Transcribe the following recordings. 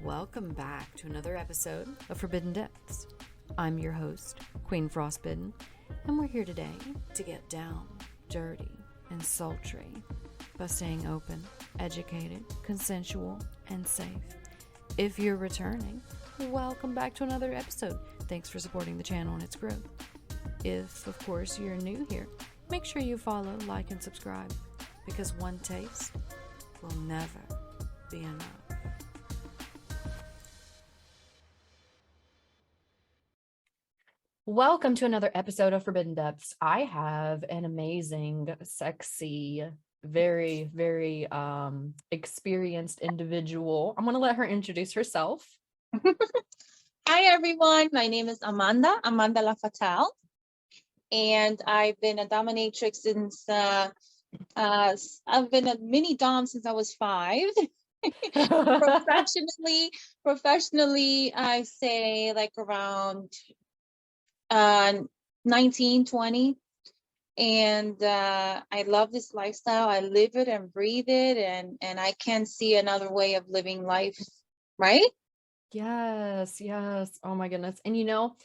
Welcome back to another episode of Forbidden Depths. I'm your host, Queen Frostbitten, and we're here today to get down, dirty, and sultry by staying open, educated, consensual, and safe. If you're returning, welcome back to another episode. Thanks for supporting the channel and its growth. If, of course, you're new here, make sure you follow, like, and subscribe, because one taste will never be enough. Welcome to another episode of Forbidden Depths. I have an amazing, sexy, very, very experienced individual. I'm going to let her introduce herself. Hi, everyone. My name is Amanda La Fatale. And I've been a dominatrix since, I've been a mini dom since I was 5. Professionally, I say like around 19, 20. And I love this lifestyle. I live it and breathe it, and I can't see another way of living life, right? Yes. Oh my goodness. And you know,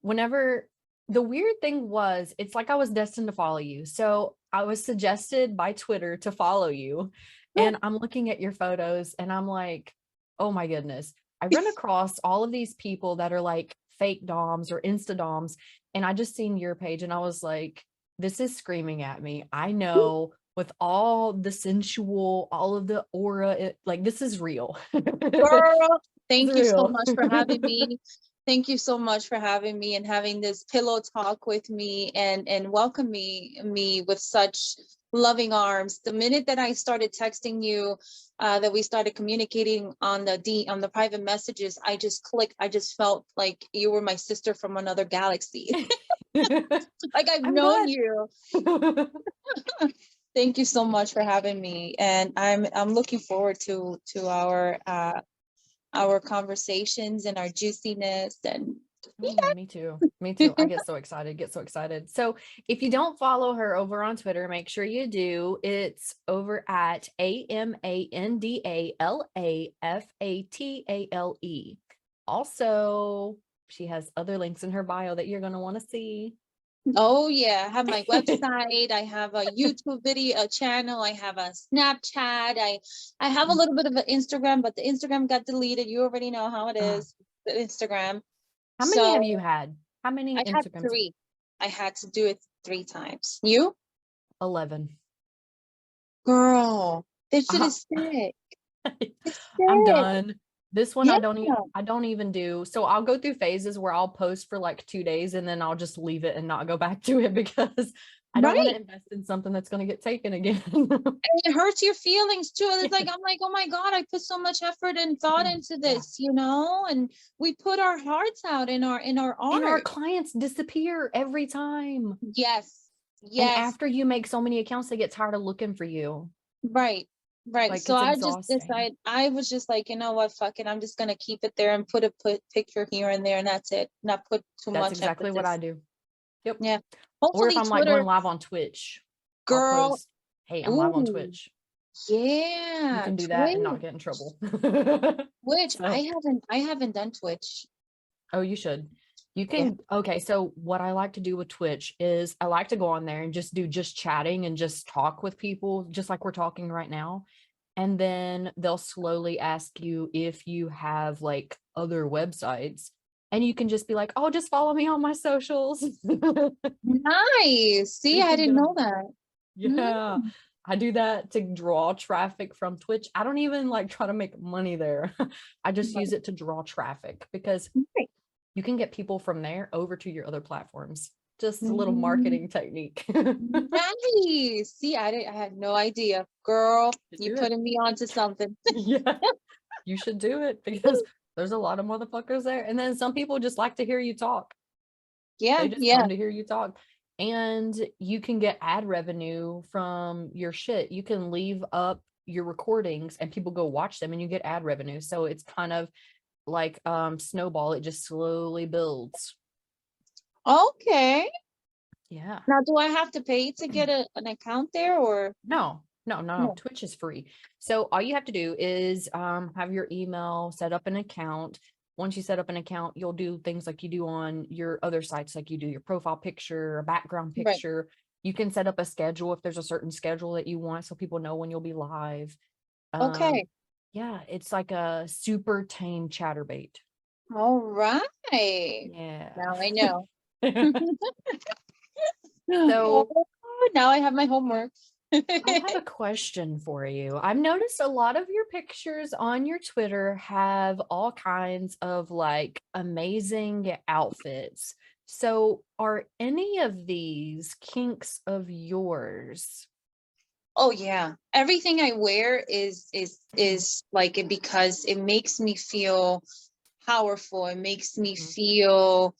whenever the weird thing was, it's like I was destined to follow you. So I was suggested by Twitter to follow you, and I'm looking at your photos and I'm like, oh my goodness. I run across all of these people that are like fake doms or insta doms, and I just seen your page and I was like, this is screaming at me. I know, with all the sensual, all of the aura, like this is real. Girl, thank you so much for having me. Thank you so much for having me and having this pillow talk with me and welcoming me with such loving arms. The minute that I started texting you, that we started communicating on the private messages, I just clicked. I just felt like you were my sister from another galaxy. Like I've known you. Thank you so much for having me, and I'm looking forward to our conversations and our juiciness. And me too. I get so excited. So if you don't follow her over on Twitter, make sure you do. It's over at AMANDALAFATALE. Also, she has other links in her bio that you're going to want to see. Oh yeah, I have my website, I have a YouTube video channel, I have a Snapchat, I have a little bit of an Instagram, but the Instagram got deleted. You already know how it is, the Instagram. How many have you had? How many I Instagrams? had 3. I had to do it 3 times. You? 11. Girl, this shit is sick. I'm done. This one, yeah. I don't even do. So I'll go through phases where I'll post for like 2 days and then I'll just leave it and not go back to it because I don't want to invest in something that's going to get taken again. And it hurts your feelings too. It's like, I'm like, oh my God, I put so much effort and thought into this, you know, and we put our hearts out in our art. And our clients disappear every time. Yes. And after you make so many accounts, they get tired of looking for you. Right. Like, so I just decided, I was just like, you know what, fuck it, I'm just gonna keep it there and put picture here and there, and that's it. Not put too much. That's exactly what I do. Yep. Yeah. Hopefully, or if I'm Twitter, like going live on Twitch, girl, I'll post, hey, I'm live on Twitch. Yeah, you can do that and not get in trouble. Twitch, so, I haven't done Twitch. Oh, you should. You can. Yeah. Okay, so what I like to do with Twitch is I like to go on there and just chatting and just talk with people, just like we're talking right now. And then they'll slowly ask you if you have like other websites, and you can just be like, oh, just follow me on my socials. Nice. See, I didn't know that. Yeah. I do that to draw traffic from Twitch. I don't even like try to make money there. I just use it to draw traffic because you can get people from there over to your other platforms. Just a little marketing technique. Nice. See, I had no idea. Girl, you're putting me onto something. Yeah, you should do it because there's a lot of motherfuckers there. And then some people just like to hear you talk. Yeah, they just come to hear you talk. And you can get ad revenue from your shit. You can leave up your recordings and people go watch them and you get ad revenue. So it's kind of like snowball. It just slowly builds. Okay. Yeah. Now, do I have to pay to get an account there, or no? No. No. Twitch is free. So all you have to do is have your email, set up an account. Once you set up an account, you'll do things like you do on your other sites, like you do your profile picture, a background Right. picture. You can set up a schedule if there's a certain schedule that you want so people know when you'll be live. Okay. Yeah, it's like a super tame chatterbait. All right. Yeah. Now I know. So Oh, now I have my homework. I have a question for you. I've noticed a lot of your pictures on your Twitter have all kinds of like amazing outfits. So, are any of these kinks of yours? Oh yeah. Everything I wear is like it because it makes me feel powerful. It makes me Mhm. feel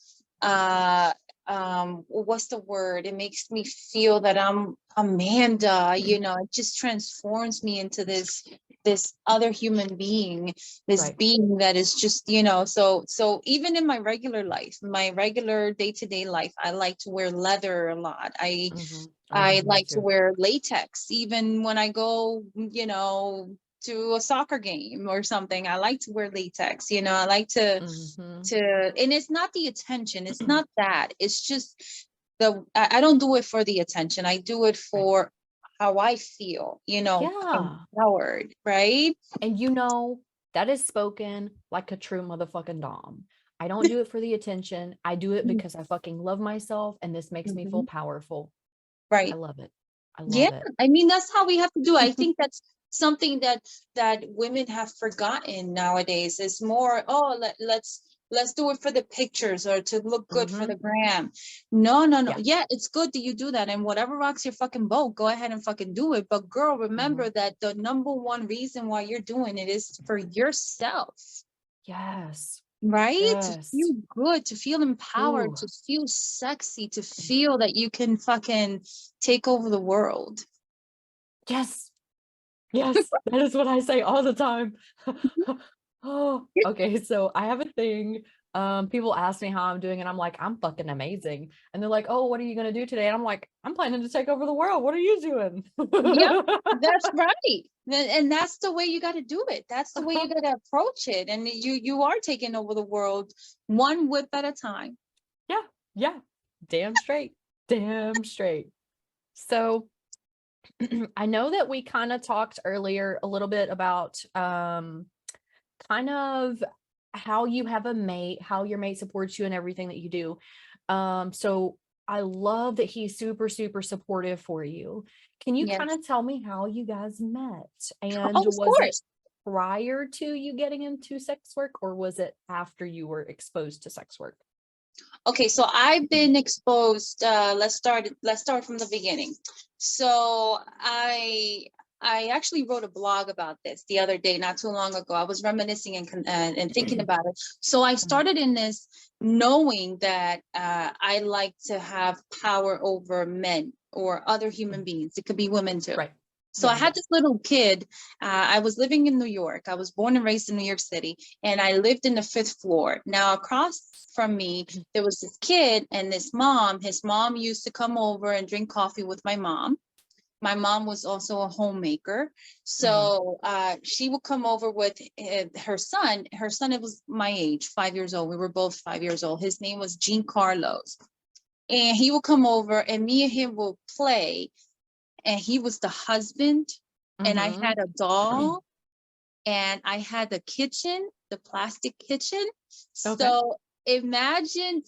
what's the word? It makes me feel that I'm Amanda, you know, it just transforms me into this other human being, this Right. being that is just, you know, so even in my regular life, my regular day-to-day life, I like to wear leather a lot. I Me like to too. wear latex, even when I go, you know, to a soccer game or something. I like to wear latex, you know, I like Hmm. and it's not the attention. It's not that. It's just I don't do it for the attention. I do it Right. for how I feel, you know, Yeah. empowered, right? And that is spoken like a true motherfucking dom. I don't do it for the attention. I do it because I fucking love myself and this makes me feel Mhm. powerful. I Right. love it. I Yeah, love it. I mean that's how we have to do it. I think that's something that women have forgotten nowadays. It's more, oh, let's do it for the pictures or to look good for Hmm. the gram. No, no, no. Yeah. Yeah, it's good that you do that, and whatever rocks your fucking boat, go ahead and fucking do it. But girl, Hmm. remember that the number one reason why you're doing it is for yourself. Yes. Right? To Yes. feel good, to feel empowered, Ooh. to feel sexy, to feel that you can fucking take over the world. Yes. Yes. That is what I say all the time. Oh, okay. So I have a thing. People ask me how I'm doing, and I'm like, I'm fucking amazing. And they're like, oh, what are you gonna do today? And I'm like, I'm planning to take over the world. What are you doing? Yep, that's right. And that's the way you got to do it. That's the way you got to approach it. And you are taking over the world one whip at a time. Yeah, yeah. Damn straight. Damn straight. So I know that we kind of talked earlier a little bit about kind of how you have a mate, how your mate supports you and everything that you do. So I love that he's super, super supportive for you. Can you kind Yes. of tell me how you guys met? And Oh, of was it course. prior to you getting into sex work, or was it after you were exposed to sex work? Okay, so I've been exposed. Let's start from the beginning. So I actually wrote a blog about this the other day, not too long ago. I was reminiscing and thinking about it. So I Mhm. started in this knowing that I like to have power over men or other human Mhm. beings. It could be women too. Right. So I Yeah, had yeah. this little kid. I was living in New York. I was born and raised in New York City, and I lived in the fifth floor. Now, across from me, there was this kid and this mom. His mom used to come over and drink coffee with my mom. My mom was also a homemaker. Mhm. So she would come over with her son. Her son, it was my age, 5 years old. We were both 5 years old. His name was Gene Carlos. And he would come over and me and him will play. And he was the husband. And I had Mhm. a doll and I had the kitchen, the plastic kitchen. Okay. So imagine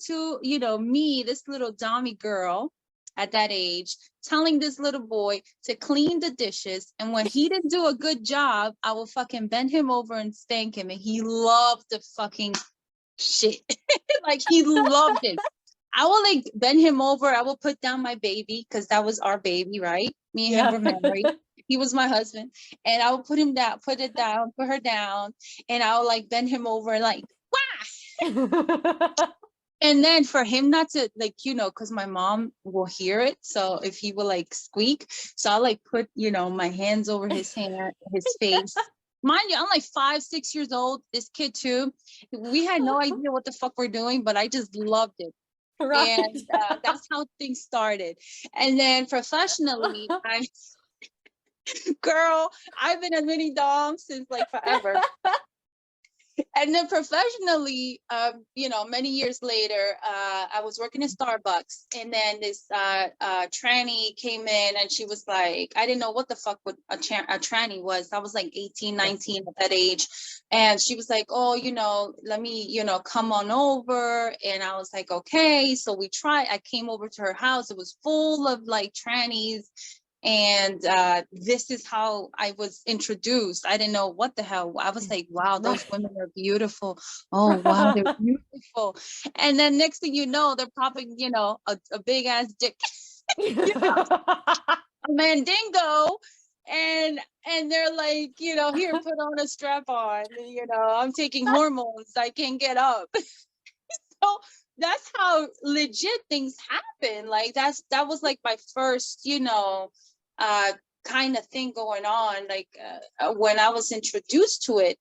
me, this little dummy girl at that age, telling this little boy to clean the dishes. And when he didn't do a good job, I will fucking bend him over and spank him. And he loved the fucking shit. Like he loved it. I will like bend him over. I will put down my baby because that was our baby, right? Me and him Yeah. were married. He was my husband. And I will put him down, put it down, put her down. And I will like bend him over and like, wah! And then for him not to like, because my mom will hear it. So if he will like squeak, so I'll like put, my hands over his hand, his face. Mind you, I'm like 5, 6 years old. This kid too. We had no idea what the fuck we're doing, but I just loved it. Right. And that's how things started. And then professionally, Girl, I've been a mini dom since like forever. And then professionally, many years later, I was working at Starbucks, and then this tranny came in, and she was like, I didn't know what the fuck what a tranny was. I was like 18, 19 at that age. And she was like, oh, let me, come on over. And I was like, okay. So I came over to her house. It was full of like trannies. And this is how I was introduced. I didn't know what the hell. I was like, wow, those women are beautiful. Oh, wow, they're beautiful. And then next thing you know, they're popping, a big ass dick, a mandingo. And they're like, here, put on a strap on. I'm taking hormones. I can't get up. So that's how legit things happen. Like that was like my first, kind of thing going on, like when I was introduced to it.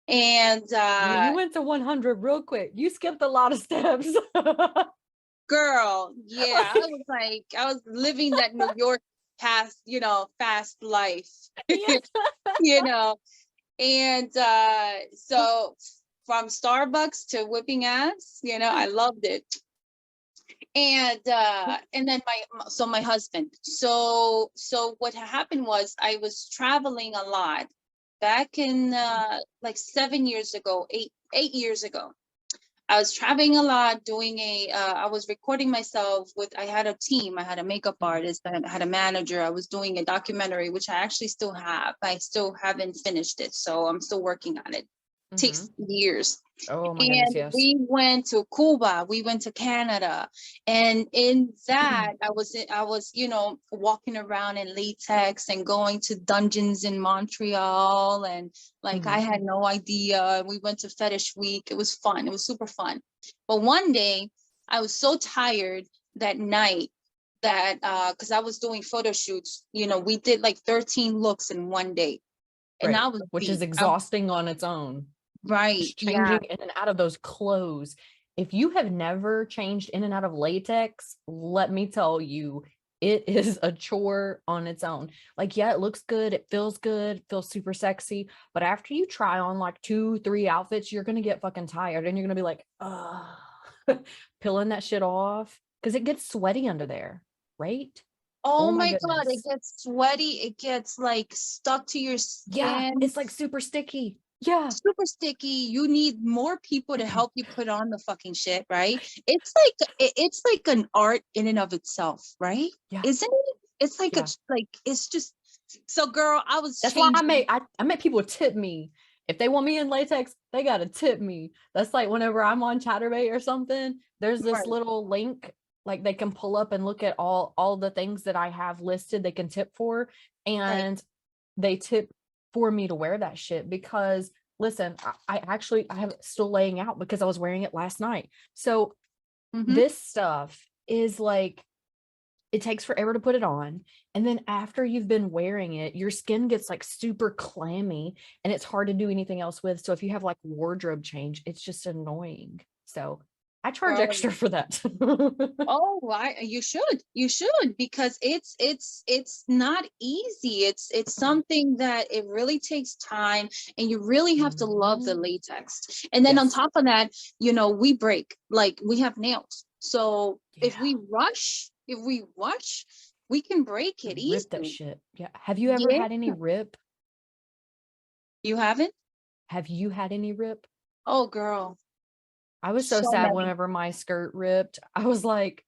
And you went to 100 real quick. You skipped a lot of steps. Girl, yeah, I was living that New York fast life. And so from Starbucks to whipping ass, I loved it. And then my husband. So what happened was I was traveling a lot back in like 7 years ago, 8 years ago. I was traveling a lot, doing I was recording myself I had a team. I had a makeup artist, I had a manager. I was doing a documentary, which I actually still have. I still haven't finished it, so I'm still working on it. Takes years. Oh my goodness, And yes. we went to Cuba, we went to Canada, and in that I was walking around in latex and going to dungeons in Montreal, and like I had no idea. We went to Fetish Week. It was fun. It was super fun. But one day I was so tired that night that because I was doing photo shoots, we did like 13 looks in one day. And right. I was which is exhausting on its own. Right. Just changing in and out of those clothes. If you have never changed in and out of latex, let me tell you, it is a chore on its own. Like, yeah, it looks good. It feels good. Feels super sexy. But after you try on like 2-3 outfits, you're going to get fucking tired and you're going to be like, peeling that shit off because it gets sweaty under there. Right. Oh my God, it gets sweaty. It gets like stuck to your skin. Yeah, it's like super sticky. Yeah. Super sticky. You need more people to help you put on the fucking shit, right? It's like an art in and of itself, right? Yeah. Isn't it? It's like it's just so girl, That's why I made people tip me. If they want me in latex, they gotta tip me. That's like whenever I'm on Chatterbait or something, there's this little link like they can pull up and look at all the things that I have listed they can tip for, and they tip for me to wear that shit because listen, I have it still laying out because I was wearing it last night. So this stuff is like, it takes forever to put it on. And then after you've been wearing it, your skin gets like super clammy and it's hard to do anything else with. So if you have like wardrobe change, it's just annoying. So I charge extra for that. You should because it's not easy. It's something that it really takes time, and you really have to love the latex. And then on top of that, we break, like we have nails. So if we rush, we can break it easily. Rip that shit. Yeah. Have you ever had any rip? You haven't? Have you had any rip? Oh, girl. I was so sad whenever my skirt ripped. I was like,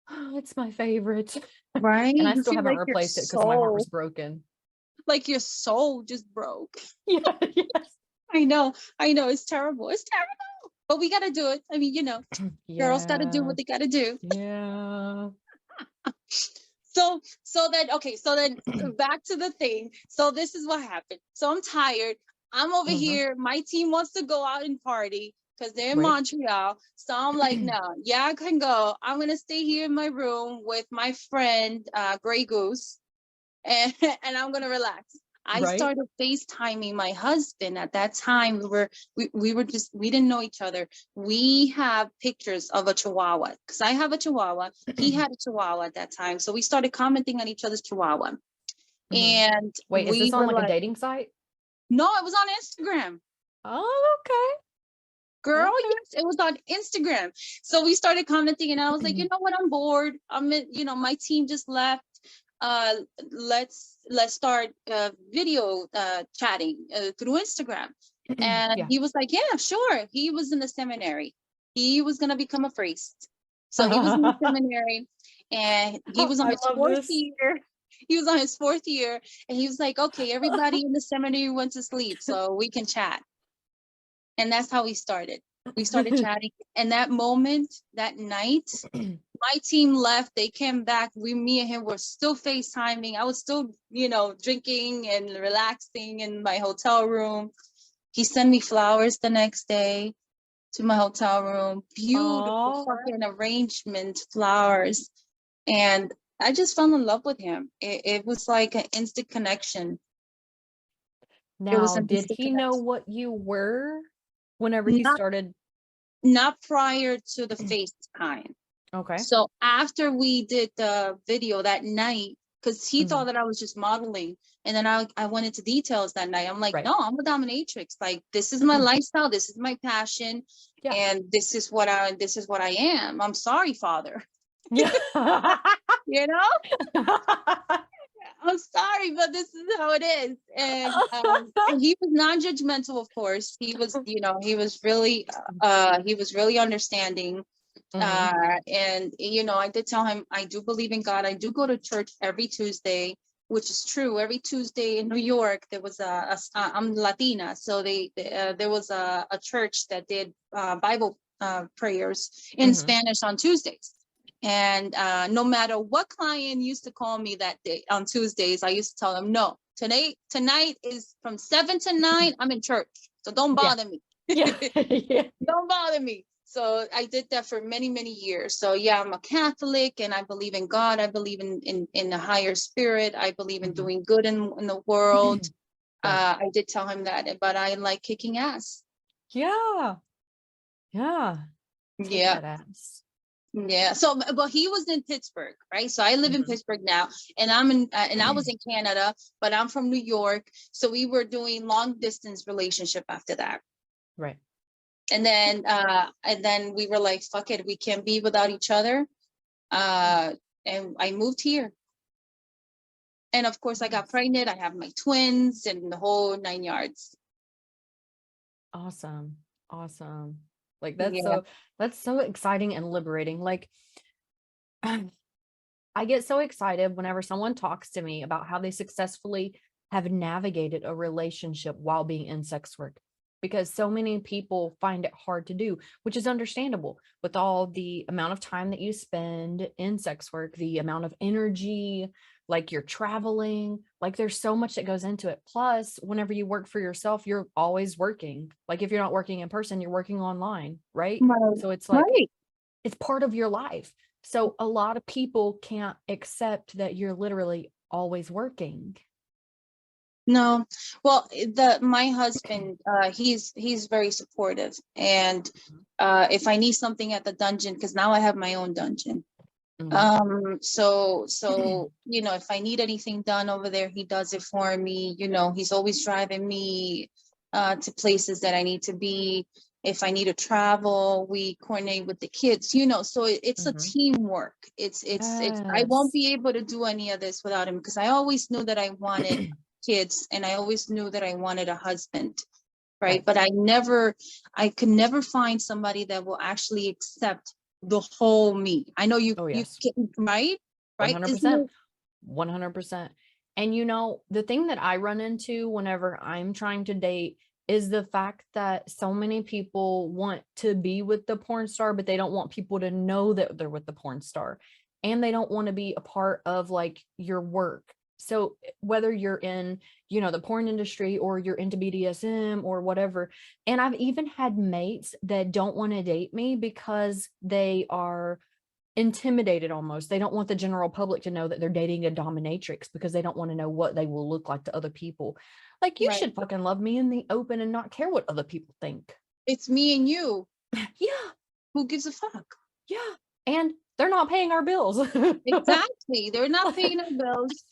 oh, it's my favorite. Right. And I still haven't replaced it because my heart was broken. Like your soul just broke. Yeah, yes. I know. It's terrible. It's terrible. But we got to do it. I mean, girls got to do what they got to do. Yeah. So then back to the thing. So this is what happened. So I'm tired. I'm over here. My team wants to go out and party because they're in Montreal. So I'm like, no, yeah, I can go. I'm going to stay here in my room with my friend, Grey Goose, and I'm going to relax. I started FaceTiming my husband at that time. We didn't know each other. We have pictures of a Chihuahua because I have a Chihuahua. He had a Chihuahua at that time. So we started commenting on each other's Chihuahua. Mhm. And Wait, is we this on were like a like, dating site? no, it was on Instagram. Oh, Girl, okay. yes, it was on Instagram. So we started commenting, and I was like, you Okay. know what, I'm bored. My team just left. Uh, let's start video chatting through Instagram. And Yeah. he was like, yeah, sure. He was in the seminary. He was gonna become a priest. So he was in the seminary, and he was on I his love fourth this. year. He was on his fourth year, and he was like, okay, everybody in the seminary went to sleep, so we can chat. And that's how we started. We started chatting. And that moment, that night, my team left. They came back. Me and him were still FaceTiming. I was still, drinking and relaxing in my hotel room. He sent me flowers the next day to my hotel room. Beautiful Oh, fucking arrangement, flowers. And I just fell in love with him. It was like an instant connection. It was now an did instant he know connection. what you were whenever he Not started? not prior to the FaceTime. Okay. So after we did the video that night, because he Mhm. thought that I was just modeling, and then I went into details that night. I'm like, Right. no, I'm a dominatrix. Like, this is my lifestyle, this is my passion, Yeah. and this is what I am. I'm sorry, Father. Yeah. You know, I'm sorry, but this is how it is. And he was non-judgmental, of course. He was really understanding. Mhm. And I did tell him I do believe in God. I do go to church every Tuesday, which is true. Every Tuesday in New York, there was I'm Latina, so there was a church that did Bible prayers in Mhm. Spanish on Tuesdays. And no matter what client used to call me that day on Tuesdays, I used to tell them, no, tonight is from 7 to 9. I'm in church, so don't Yeah. bother me. Yeah. Yeah. Don't bother me. So I did that for many, many years. So yeah, I'm a Catholic, and I believe in God. I believe in the higher spirit. I believe in Mhm. doing good in the world. Right. I did tell him that, but I like kicking ass. Yeah. Yeah. Kick Yeah. that ass. Yeah. So, but he was in Pittsburgh, right? So I live in Mhm. Pittsburgh now, and I was in Canada, but I'm from New York. So we were doing long distance relationship after that. Right. And then we were like, fuck it, we can't be without each other. And I moved here. And of course I got Nice. pregnant. I have my twins and the whole 9 yards. Awesome. Awesome. Like Yeah. that's so exciting and liberating. Like I get so excited whenever someone talks to me about how they successfully have navigated a relationship while being in sex work, because so many people find it hard to do, which is understandable with all the amount of time that you spend in sex work, the amount of energy, like you're traveling, like there's so much that goes into it. Plus, whenever you work for yourself, you're always working. Like if you're not working in person, you're working online, right? Right. So it's like Right. it's part of your life. So a lot of people can't accept that you're literally always working. No. Well, my husband, he's very supportive. And if I need something at the dungeon, because now I have my own dungeon. Mhm. So if I need anything done over there, he does it for me. He's always driving me to places that I need to be. If I need to travel, we coordinate with the kids. So it's a Mhm. teamwork. It's I won't Yes. be able to do any of this without him, because I always knew that I wanted kids, and I always knew that I wanted a husband, right? Right. But I could never find somebody that will actually accept the whole me. I know Oh, you yes. get right, right? Isn't 100%. it? 100%. And the thing that I run into whenever I'm trying to date is the fact that so many people want to be with the porn star, but they don't want people to know that they're with the porn star. And they don't want to be a part of like your work. So whether you're in, the porn industry or you're into BDSM or whatever. And I've even had mates that don't want to date me because they are intimidated almost. They don't want the general public to know that they're dating a dominatrix because they don't want to know what they will look like to other people. Like, you Right. should fucking love me in the open and not care what other people think. It's me and you. Yeah, Who gives a fuck? yeah. And they're not paying our bills. Exactly. They're not paying our bills.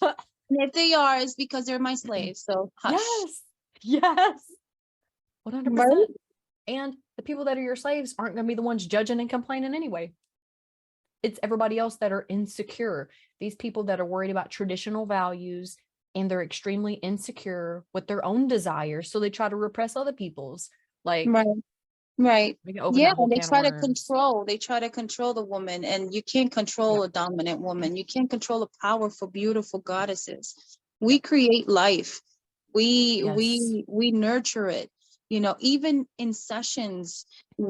And if they are, it's because they're my slaves. So hush. Yes. Yes. Right? 100%. And the people that are your slaves aren't going to be the ones judging and complaining anyway. It's everybody else that are insecure. These people that are worried about traditional values and they're extremely insecure with their own desires. So they try to repress other people's. Like, Right. Right. we can open Yeah, that whole they can of try to worms. control. They try to control the woman, and you can't control Yep. a dominant woman. You can't control a powerful, beautiful goddesses. We Yep. create life. We Yes. we we nurture it. Even in sessions,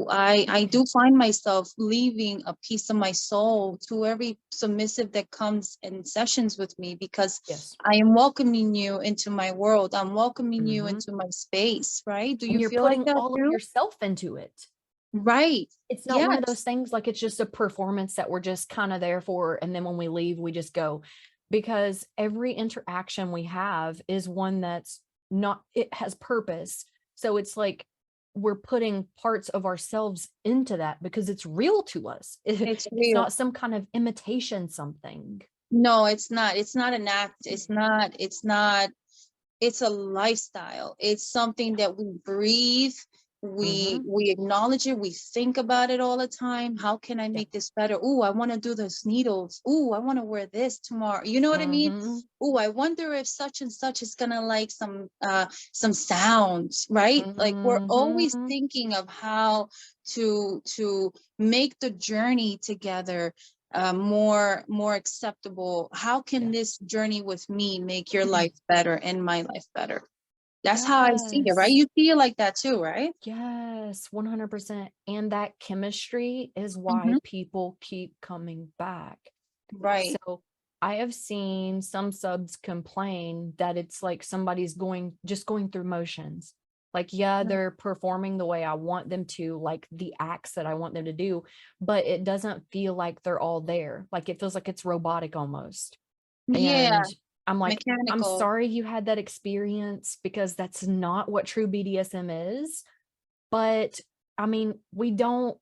I do find myself leaving a piece of my soul to every submissive that comes in sessions with me, because Yes. I am welcoming you into my world. I'm welcoming you Mm-hmm. into my space, right? Do And you you're feel like putting that all of too? yourself into it. Right. It's not one of those Yes. things like it's just a performance that we're just kind of there for. And then when we leave, we just go. Because every interaction we have is one that's not, it has purpose. So it's like we're putting parts of ourselves into that because it's real to us. It's It's real. not some kind of imitation something. No, it's not. It's not an act. It's not. It's a lifestyle. It's something that we breathe. we Mm-hmm. we acknowledge it. We think about it all the time. How can I Yeah. make this better? Oh, I want to do those needles. Oh, I want to wear this tomorrow. You know what I mean? Mm-hmm. Oh, I wonder if such and such is gonna like some sounds, right? Like, we're always Mm-hmm. thinking of how to make the journey together more acceptable. How can Yeah. this journey with me make your life better and my life better? That's how I see it, right? Yes. You see it like that too, right? Yes, 100%. And that chemistry is why Hmm. people keep coming back. Right. So I have seen some subs complain that it's like somebody's just going through motions. Like, yeah, they're performing the way I want them to, like the acts that I want them to do, but it doesn't feel like they're all there. Like it feels like it's robotic almost. Yeah, And I'm like, I'm mechanical. sorry you had that experience because that's not what true BDSM is. But I mean, we don't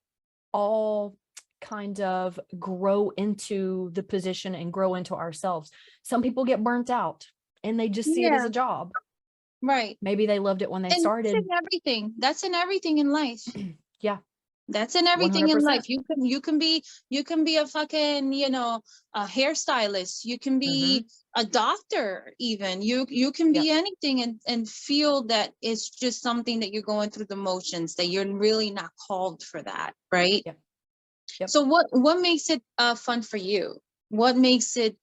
all kind of grow into the position and grow into ourselves. Some people get burnt out and they just see it as Yeah, a job. right. Maybe they loved it when they And that's in started. everything. That's in everything in life. Yeah, That's in everything in life. 100%. You can be a fucking, a hairstylist. You can Mm-hmm. be a doctor even. You can Yep. be anything, and feel that it's just something that you're going through the motions, that you're really not called for that, right? Yep. Yep. So what makes it fun for you? What makes it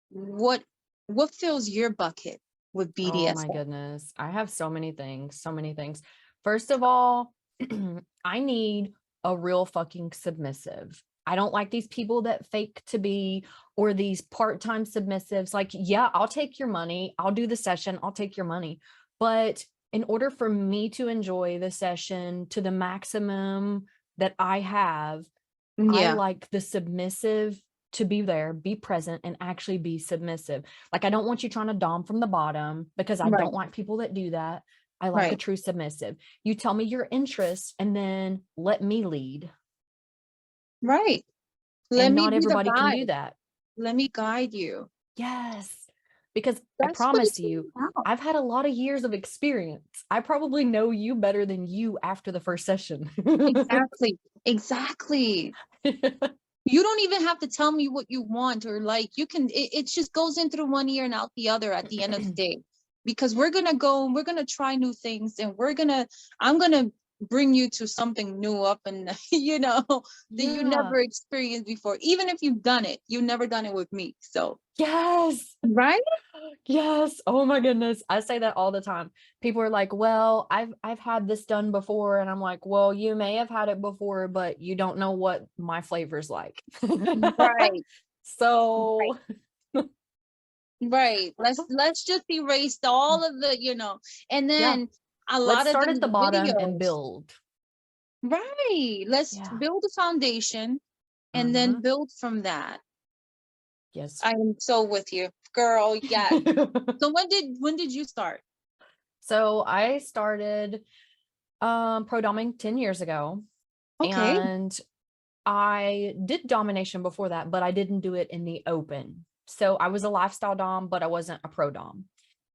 what what fills your bucket with Oh my BDSM? goodness. I have so many things, so many things. First of all, I need a real fucking submissive. I don't like these people that fake to be or these part-time submissives. Like, yeah, I'll take your money. I'll do the session. I'll take your money. But in order for me to enjoy the session to the maximum that I have, I Yeah, like the submissive to be there, be present, and actually be submissive. Like, I don't want you trying to dom from the bottom because I right, don't like people that do that. I like a right, true submissive. You tell me your interests and then let me lead. right. Let And me not be the everybody can do guide. that. Let me guide you. Yes. Because I That's what promise it's you, all about. I've had a lot of years of experience. I probably know you better than you after the first session. Exactly. Exactly. You don't even have to tell me what you want or like. It just goes in through one ear and out the other at the end of the day. Because we're gonna go and we're gonna try new things, and I'm gonna bring you to something new up, and that you Yeah. never experienced before. Even if you've done it, you've never done it with me. So, Yes. right? Yes. Oh my goodness. I say that all the time. People are like, "Well, I've had this done before." And I'm like, "Well, you may have had it before, but you don't know what my flavor's like." Right. Right. So, Right. Let's just erase all of and yeah, then a let's lot of start at the the bottom and videos. build. Right. Let's Yeah. build a foundation and then Mhm. build from that. Yes. I am so with you, girl. Yes. So when did you start? So, I started pro doming 10 years ago, Okay. and I did domination before that, but I didn't do it in the open. So I was a lifestyle dom, but I wasn't a pro dom.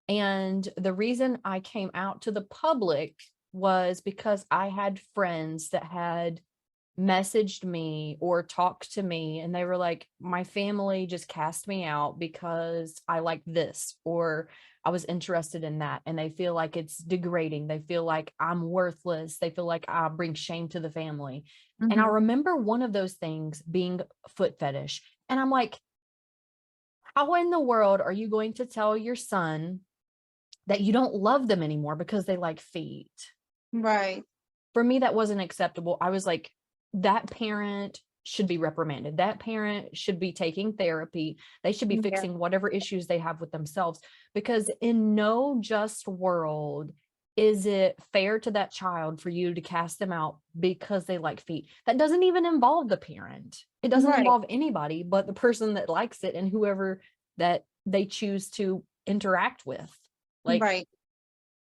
And the reason I came out to the public was because I had friends that had messaged me or talked to me, and they were like, my family just cast me out because I like this, or I was interested in that. And they feel like it's degrading. They feel like I'm worthless. They feel like I bring shame to the family. And I Mhm. remember one of those things being foot fetish. And I'm like, how in the world are you going to tell your son that you don't love them anymore because they like feet? Right. For me, that wasn't acceptable. I was like, that parent should be reprimanded. That parent should be taking therapy. They should be Yeah. fixing whatever issues they have with themselves, because in no just world is it fair to that child for you to cast them out because they like feet. That doesn't even involve the parent. It doesn't Right. involve anybody but the person that likes it and whoever that they choose to interact with. Like, Right.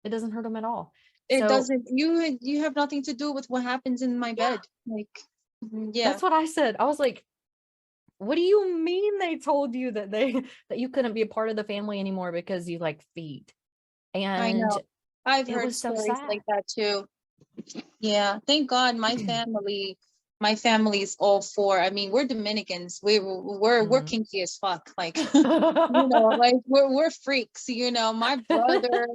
it doesn't hurt them at all. It So doesn't, you have nothing to do with what happens in my yeah, bed. Like, yeah. that's what I said. I was like, what do you mean they told you that they that you couldn't be a part of the family anymore because you like feet? I And know. I've it heard was so stories sad. like that too. Yeah, thank God my family's all for. I mean, we're Dominicans. We're Mhm. kinky as fuck. Like, like we're freaks, My brother,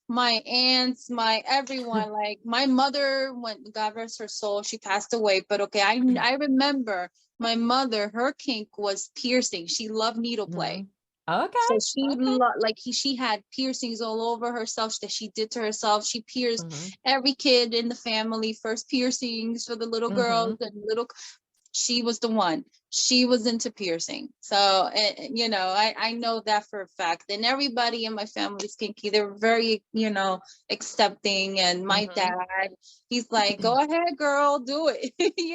my aunts, my everyone, like my mother, when God rest her soul, she passed away. But okay, I remember my mother, her kink was piercing. She loved needle play. Mhm. Okay, So she okay. she had piercings all over herself that she did to herself. She pierced Mhm. every kid in the family, first piercings for the little girls Mhm. and little. She was the one. She was into piercing. So I know that for a fact. And everybody in my family is kinky. They're very, accepting. And my Mhm. dad, he's like, go ahead, girl, do it.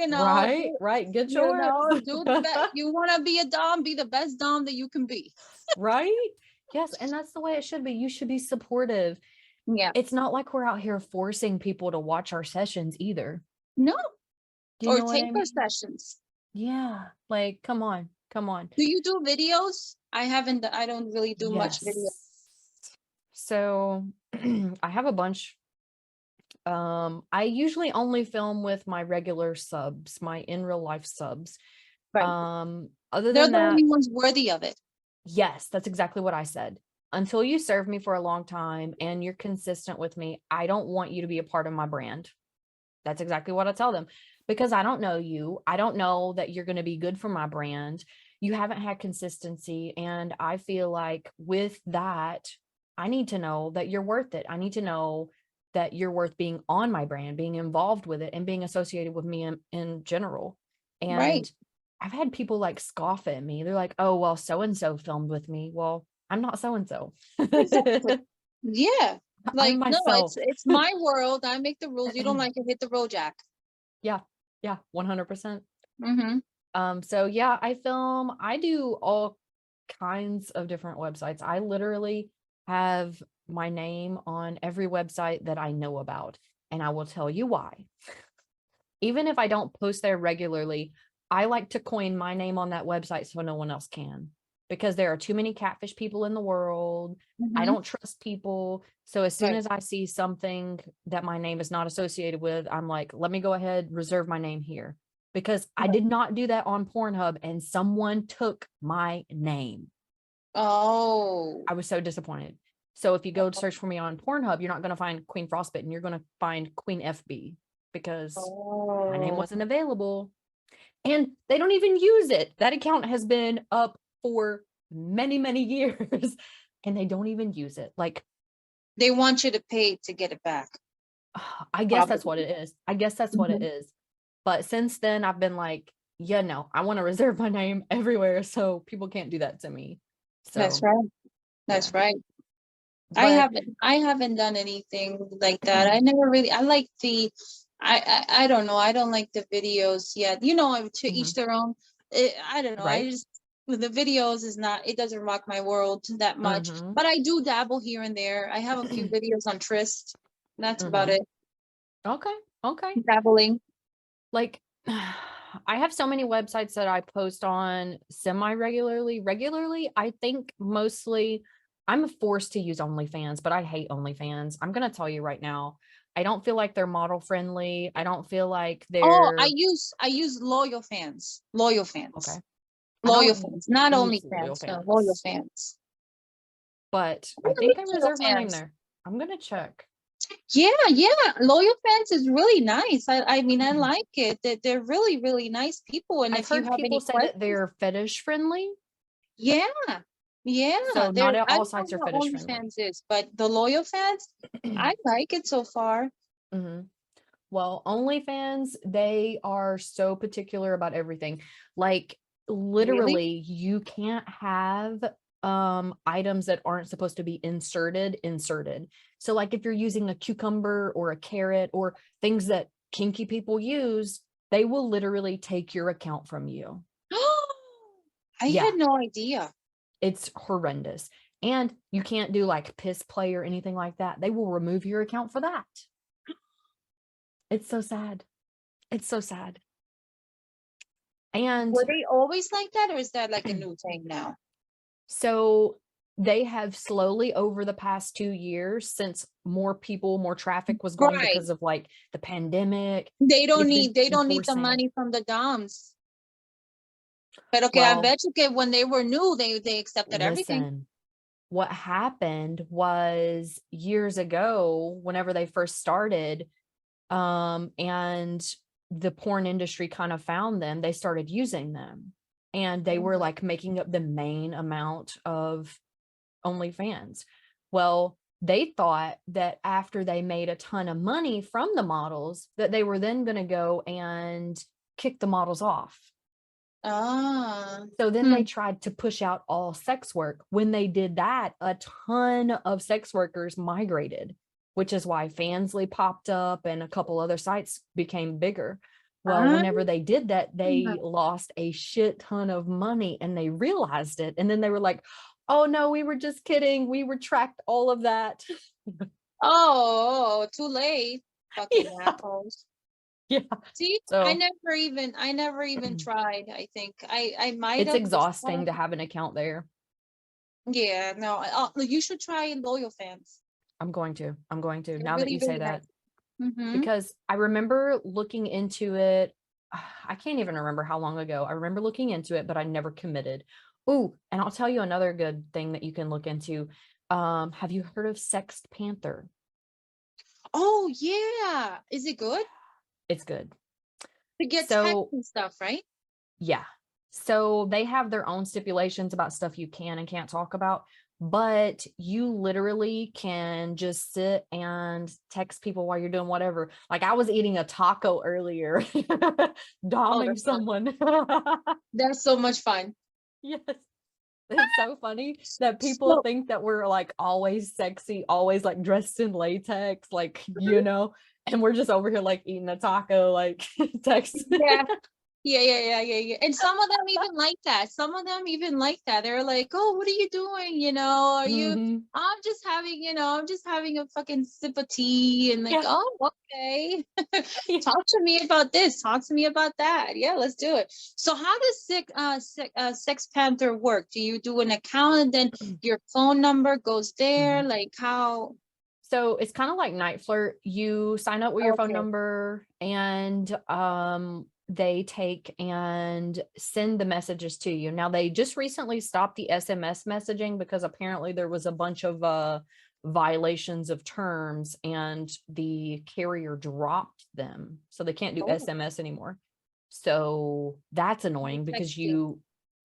Right, right. Get yours. Do the best. You want to be a dom, be the best dom that you can be. Right? Yes, and that's the way it should be. You should be supportive. Yeah. It's not like we're out here forcing people to watch our sessions either. No. Do you Or know what take I her mean? sessions. Yeah. Like, come on. Come on. Do you do videos? I don't really do much video. Yes. So I have a bunch. I usually only film with my regular subs, my in real life subs. Right. Other They're than the that, only ones worthy of it. yes, that's exactly what I said. Until you serve me for a long time and you're consistent with me, I don't want you to be a part of my brand. That's exactly what I tell them, because I don't know you. I don't know that you're going to be good for my brand. You haven't had consistency. And I feel like with that, I need to know that you're worth it. I need to know that you're worth being on my brand, being involved with it, and being associated with me in general. Right. And I've had people like scoff at me. They're like, oh, well, so and so filmed with me. Well, I'm not so and so. Exactly. Yeah. I'm Like, no, myself. it's my world. I make the rules. You don't like it, hit the road, Jack. Yeah. Yeah. 100%. Mm-hmm. So yeah, I do all kinds of different websites. I literally have my name on every website that I know about, and I will tell you why. Even if I don't post there regularly, I like to coin my name on that website so no one else can, because there are too many catfish people in the world. I Mm-hmm. don't trust people. So as soon Right. as I see something that my name is not associated with, I'm like, let me go ahead, reserve my name here. Because I Right. did not do that on Pornhub and someone took my name. Oh. I was so disappointed. So if you go search for me on Pornhub, you're not going to find Queen Frostbitten. You're going to find Queen FB, because my name Oh. wasn't available. And they don't even use it. That account has been up for many, many years and they don't even use it. Like, They want you to pay to get it back. I guess that's what Probably. it is. I guess that's what it Mm-hmm. is. But since then, I've been like, yeah, no, I want to reserve my name everywhere so people can't do that to me. That's So, right. yeah. That's right. But I haven't done anything like that. I never really, I like I don't know. I don't like the videos yet. To each Mhm. their own. I don't know. I Right. just, with the videos is not, it doesn't rock my world that much, Mhm. but I do dabble here and there. I have a few videos on Trist. That's about Mhm. it. Okay. Okay. Dabbling. Like, I have so many websites that I post on semi-regularly. I think mostly I'm forced to use OnlyFans, but I hate OnlyFans. I'm gonna tell you right now, I don't feel like they're model friendly. I don't feel like Oh, I they're use loyal fans. Loyal okay. fans. I Loyal don't fans. Not only use loyal fans. No, loyal fans, fans. but I think I Loyal reserved my name fans. there. I'm gonna check. Yeah, yeah. Loyal fans is really nice. I mean, I like it. That they're really, really nice people. And I've if you heard have people any say that questions, they're fetish friendly. yeah, yeah. So There, not I all don't know sites are what fetish friendly. OnlyFans is, but the loyal fans, I like it so far. Mhm. Well, OnlyFans, they are so particular about everything. Like Really? literally, you can't have items that aren't supposed to be inserted. So like if you're using a cucumber or a carrot or things that kinky people use, they will literally take your account from you. I Yeah, had no idea. it's horrendous. And you can't do like piss play or anything like that. They will remove your account for that. It's so sad. It's so sad. And Were they always like that, or is that like a new thing now? so they have slowly over the past 2 years, since more traffic was going Right. because of like the pandemic, They they've been don't need the enforcing. money from the DOMs. But okay, I Well, bet you when they were new, they accepted everything. listen, what happened was years ago, whenever they first started, and the porn industry kind of found them, they started using them. And they were Mhm. like making up the main amount of OnlyFans. Well, they thought that after they made a ton of money from the models, that they were then going to go and kick the models off. Ah. So then they Hmm. tried to push out all sex work. When they did that, a ton of sex workers migrated, which is why Fansly popped up and a couple other sites became bigger. Well, Ah. whenever they did that, they lost a shit ton of money and they realized it. And then they were like, oh no, we were just kidding. We retract all of that. Oh, too late. Fucking Yeah. assholes. Yeah. See, So I never even tried. I think I might it's have just exhausting to have an account there. yeah, no. You should try loyal fans. I'm going to. I'm going to. They're Now that really, you say really nice. that, Mm-hmm. because I remember looking into it. I can't even remember how long ago. I remember looking into it, but I never committed. Oh, and I'll tell you another good thing that you can look into. Have you heard of Sexed Panther? Oh yeah. Is it good? It's good. To get text So, and stuff, right? yeah. So they have their own stipulations about stuff you can and can't talk about, but you literally can just sit and text people while you're doing whatever. Like I was eating a taco earlier, Oh, doming that's fun. someone. That's so much fun. Yes. It's so funny that people So think that we're like always sexy, always like dressed in latex, like, and we're just over here like eating a taco, like text. yeah. Yeah. And some of them even like that. Some of them even like that. They're like, "Oh, what are you doing? Are you?" Hmm. I'm just having a fucking sip of tea, and like, Yeah. "Oh, okay. Yeah. Talk to me about this. Talk to me about that. Yeah, let's do it." So, how does Sex Panther work? Do you do an account and then your phone number goes there? Mhm. Like how? So it's kind of like Night Flirt. You sign up with your phone Okay. number and they take and send the messages to you. Now they just recently stopped the SMS messaging because apparently there was a bunch of violations of terms and the carrier dropped them. So they can't do Oh, SMS anymore. So that's no annoying because texting.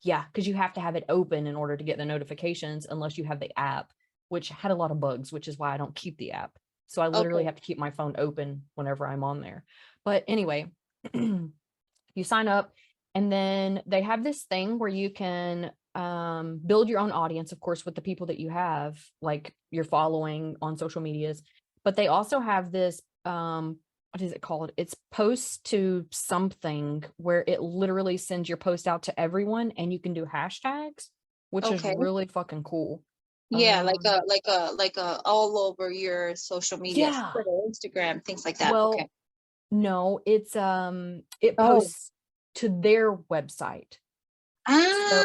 you have to have it open in order to get the notifications unless you have the app, which had a lot of bugs, which is why I don't keep the app. So I literally Okay. have to keep my phone open whenever I'm on there. But anyway, you sign up and then they have this thing where you can build your own audience, of course, with the people that you have, like you're following on social medias. But they also have this what is it called? It's post to something where it literally sends your post out to everyone and you can do hashtags, which is Okay. really fucking cool. Yeah, Um, like a all over your social media, yeah. Twitter, Instagram, things like that. Okay. Well, no, it's it Oh, posts. to their website. Ah, So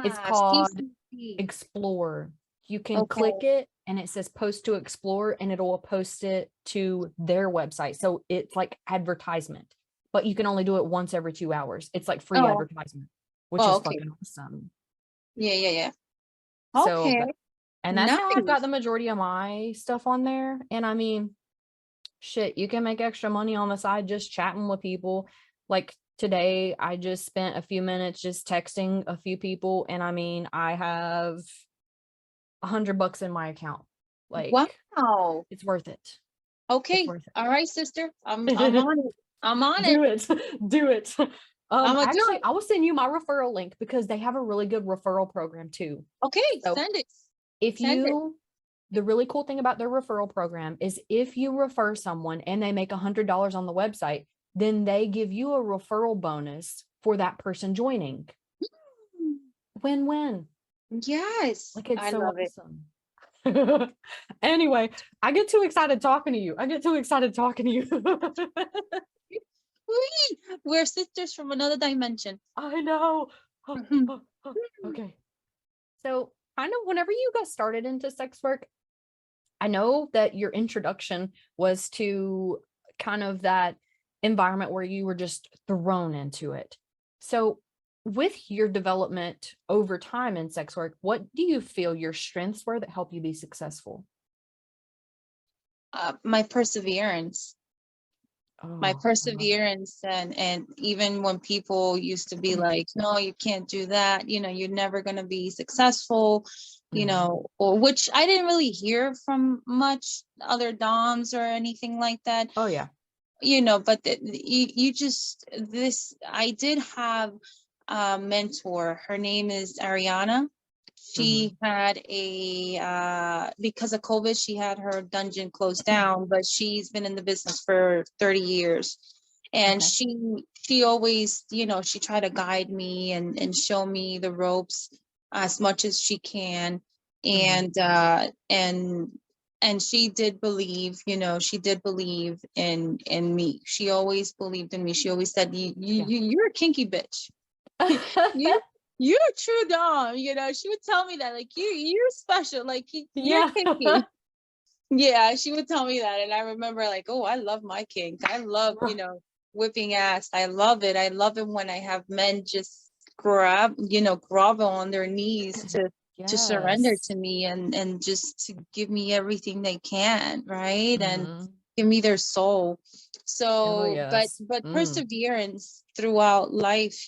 it's see, called see, see. Explore. You can click Okay. it and it says post to Explore, and it'll post it to their website. So it's like advertisement, but you can only do it once every 2 hours. It's like free Oh, advertisement, which oh, is okay. fucking awesome. Yeah, yeah, yeah. So, Okay. and that's how I've got the Nice. majority of my stuff on there. And I mean, shit, you can make extra money on the side just chatting with people. Like today, I just spent a few minutes just texting a few people, and I mean, I have $100 in my account. Like, Wow. it's worth it. It's Okay. worth All right, sister. I'm it. on it. I'm on it. Do it. Do it. I'm gonna do Actually, it. I will send you my referral link because they have a really good referral program too. Okay, So send it. if Send it. you, the really cool thing about their referral program is if you refer someone and they make $100 on the website, then they give you a referral bonus for that person joining. Win-win. Yes, Like, it's I so love it. awesome. Anyway, I get too excited talking to you. I get too excited talking to you. Whee! We're sisters from another dimension. I know. Okay. So, kind of whenever you got started into sex work, I know that your introduction was to kind of that environment where you were just thrown into it. So, with your development over time in sex work, what do you feel your strengths were that help you be successful? My perseverance. My Oh, I love it. perseverance, and even when people used to be like, no, you can't do that, you're never going to be successful, Mhm. or which I didn't really hear from much other doms or anything like that. Oh, yeah. But you just this I did have a mentor. Her name is Ariana. She Mhm. had a because of COVID, she had her dungeon closed down, but she's been in the business for 30 years. And Okay. she always, she tried to guide me and show me the ropes as much as she can. Mhm. And she did believe, she did believe in me. She always believed in me. She always said, Yeah. you're a kinky bitch. you you're a true dom. She would tell me that, like, you're special, like, you're Yeah. kinky. Yeah, she would tell me that, and I remember, like, oh, I love my kink. I love, whipping ass. I love it. I love it when I have men just grovel on their knees to surrender Yes. to me, and just to give me everything they can, right? And Mhm. give me their soul. Oh, So, but yes. perseverance throughout life,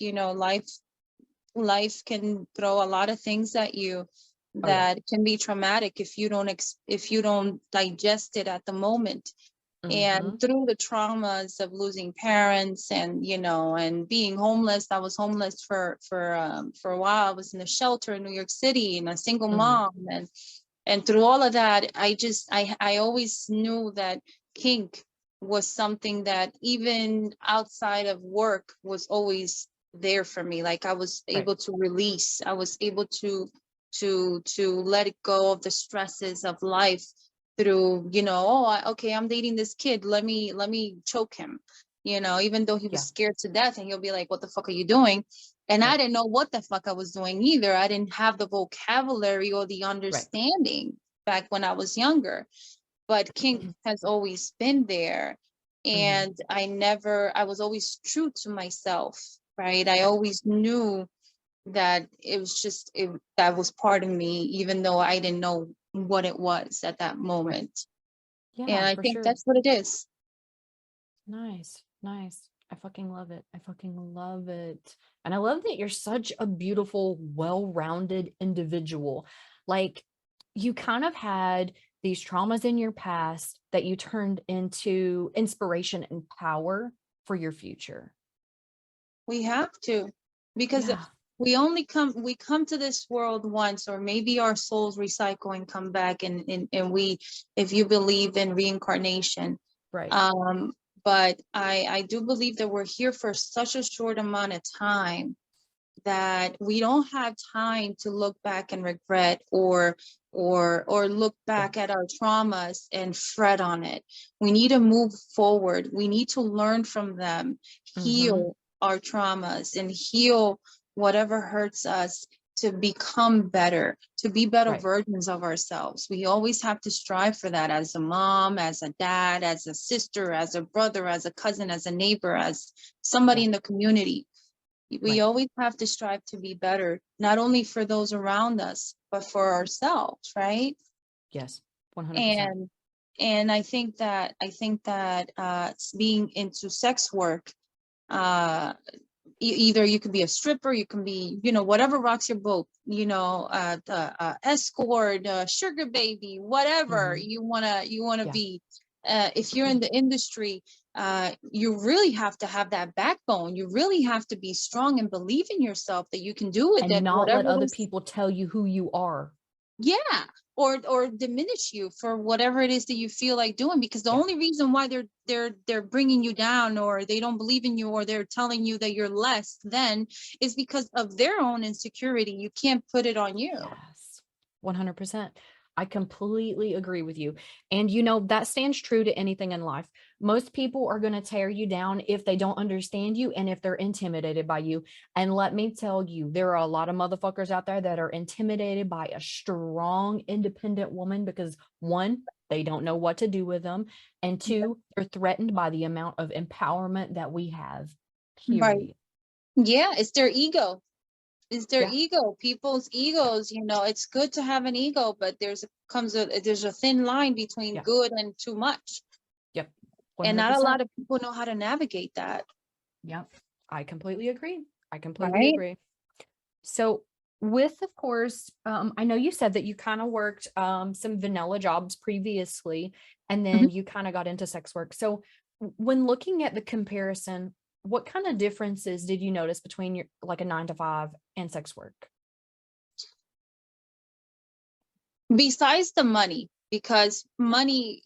life can throw a lot of things at you Oh, yeah. that can be traumatic if you don't if you don't digest it at the moment. And Mhm. through the traumas of losing parents, and being homeless. I was homeless for a while. I was in a shelter in New York City, and a single Mhm. mom. And through all of that, I always knew that kink was something that, even outside of work, was always there for me. Like, I was Right. able to release. I was able to let it go of the stresses of life through, okay, I'm dating this kid. Let me choke him, even though he was Yeah. scared to death, and he'll be like, what the fuck are you doing? And I Right. didn't know what the fuck I was doing either. I didn't have the vocabulary or the Right. understanding back when I was younger. But kink has always been there. Mhm. And I was always true to myself, right? I Right. always knew that that was part of me, even though I didn't know what it was at that Right. moment. And Yeah, I for think sure. that's what it is. Nice. Nice. I fucking love it. I fucking love it. And I love that you're such a beautiful, well-rounded individual. Like, you kind of had these traumas in your past that you turned into inspiration and power for your future. We have to, because Yeah. we come to this world once, or maybe our souls recycle and come back, and we, if you believe in reincarnation. Right. um but I do believe that we're here for such a short amount of time, that we don't have time to look back and regret, or look Yeah. back at our traumas and fret on it. We need to move forward. We need to learn from them, Mm-hmm. heal, our traumas and heal whatever hurts us to become better, to be better Right. versions of ourselves. We always have to strive for that as a mom, as a dad, as a sister, as a brother, as a cousin, as a neighbor, as somebody Yeah. in the community. We Right. always have to strive to be better, not only for those around us, but for ourselves, right? Yes. 100%. And I think that being into sex work, uh either you could be a stripper, you can be, whatever rocks your boat, escort, sugar baby, whatever Hmm. you wanna Yeah. be. If you're in the industry, you really have to have that backbone. You really have to be strong and believe in yourself that you can do it, And that not let whatever it other is. people tell you who you are. Yeah, or diminish you for whatever it is that you feel like doing, because the Yeah. only reason why they're bringing you down, or they don't believe in you, or they're telling you that you're less than, is because of their own insecurity. You can't put it on you. Yes. 100%. I completely agree with you. And that stands true to anything in life. Most people are going to tear you down if they don't understand you and if they're intimidated by you. And let me tell you, there are a lot of motherfuckers out there that are intimidated by a strong, independent woman because one, they don't know what to do with them. And two, they're threatened by the amount of empowerment that we have, Right. period. Yeah, it's their ego. It's their Yeah. ego. People's egos. It's good to have an ego, but there's a thin line between Yeah. good and too much, Yep. and not a 100%. lot of people know how to navigate that. Yep. I completely agree. I completely Right. agree. So, with, of course, I know you said that you kind of worked some vanilla jobs previously, and then you kind of got into sex work. So, when looking at the comparison, what kind of differences did you notice between your like a 9 to 5 and sex work? Besides the money, because money,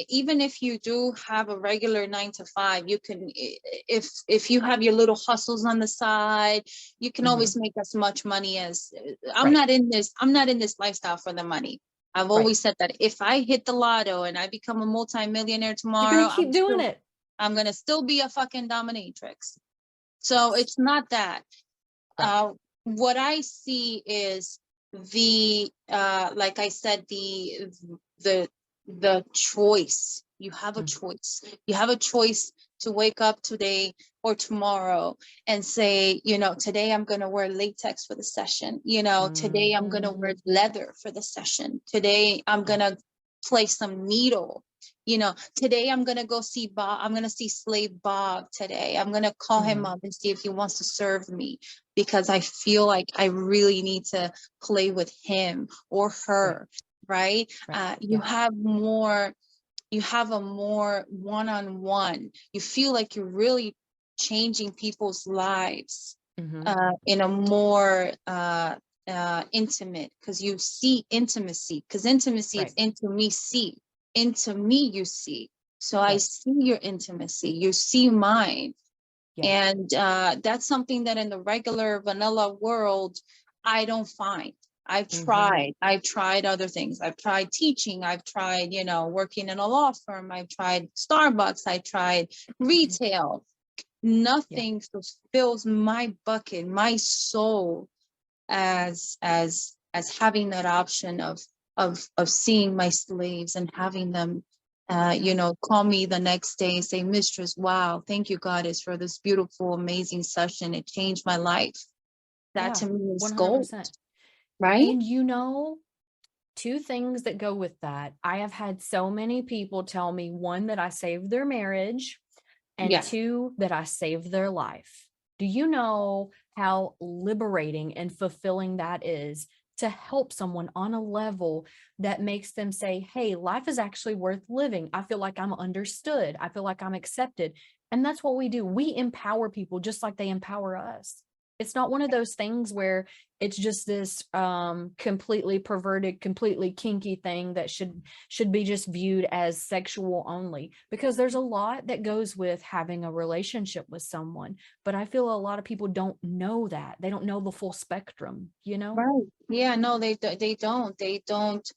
even if you do have a regular 9 to 5, you can, if you have your little hustles on the side, you can Hmm. always make as much money as. i'm Right. not in this i'm not in this lifestyle for the money. I've Right. always said that if I hit the lotto and I become a multimillionaire You're tomorrow, gonna keep doing it. I'm gonna still be a fucking dominatrix. So Yes. it's not that. Right. uh, what I see is the like I said, the the choice. You have a Mm. choice. You have a choice to wake up today or tomorrow and say, today I'm going to wear latex for the session. Today I'm going to wear Mhm. leather for the session. Today I'm Yeah. going to play some needle. Today I'm going to go see Bob. I'm going to see Slave Bob today. I'm going to call him Hmm. up and see if he wants to serve me, because I feel like I really need to play with him or Right. her, right? Right. You Yeah. have more, you have a more one-on-one. You feel like you're really changing people's lives Hmm. in a more intimate, because you see intimacy, because intimacy is Right. into me you see. So I Yes. see your intimacy, you see mine. Yeah. And that's something that in the regular vanilla world, I don't find. Hmm. I've tried other things. I've tried teaching. I've tried, working in a law firm. I've tried Starbucks. I tried retail. Yeah. Nothing fulfills my bucket, my soul, as having that option of seeing my slaves and having them Yeah. call me the next day and say, Mistress, wow, thank you, Goddess, for this beautiful, amazing session. It changed my life. That Yeah. to me is gold, 100%. right? And two things that go with that. I have had so many people tell me, one, that I saved their marriage, and Yeah. two, that I saved their life. Do you know how liberating and fulfilling that is to help someone on a level that makes them say, hey, life is actually worth living. I feel like I'm understood. I feel like I'm accepted. And that's what we do. We empower people just like they empower us. It's not one of those things where it's just this completely perverted, completely kinky thing that should be just viewed as sexual only, because there's a lot that goes with having a relationship with someone. But I feel a lot of people don't know that. They don't know the full spectrum. Right. Yeah, no, they don't.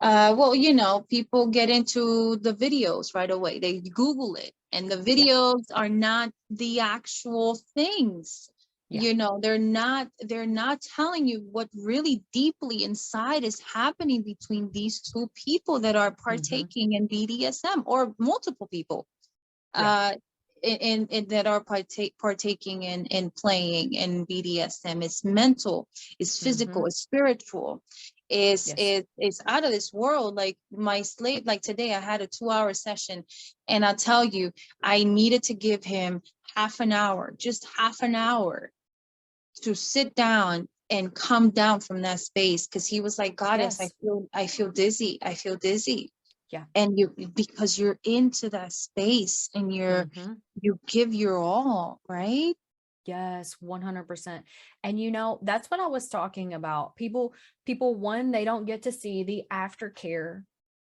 Well, people get into the videos right away. They Google it and the Yeah. videos are not the actual things. Yeah. They're not telling you what really deeply inside is happening between these two people that are Mm-hmm. partaking in BDSM, or multiple people Yeah. uh in that are partaking in playing in BDSM. It's mental, it's Mm-hmm. physical, it's spiritual, Yes. it's out of this world. Like my slave, like today I had a 2-hour session, and I'll tell you, I needed to give him half an hour, just half an hour, to sit down and come down from that space, because he was like, Goddess, Yes. I feel dizzy, I feel dizzy. Yeah. And you, because you're into that space and Mm-hmm. you give your all, right? Yes, 100%. And that's what I was talking about. One, they don't get to see the aftercare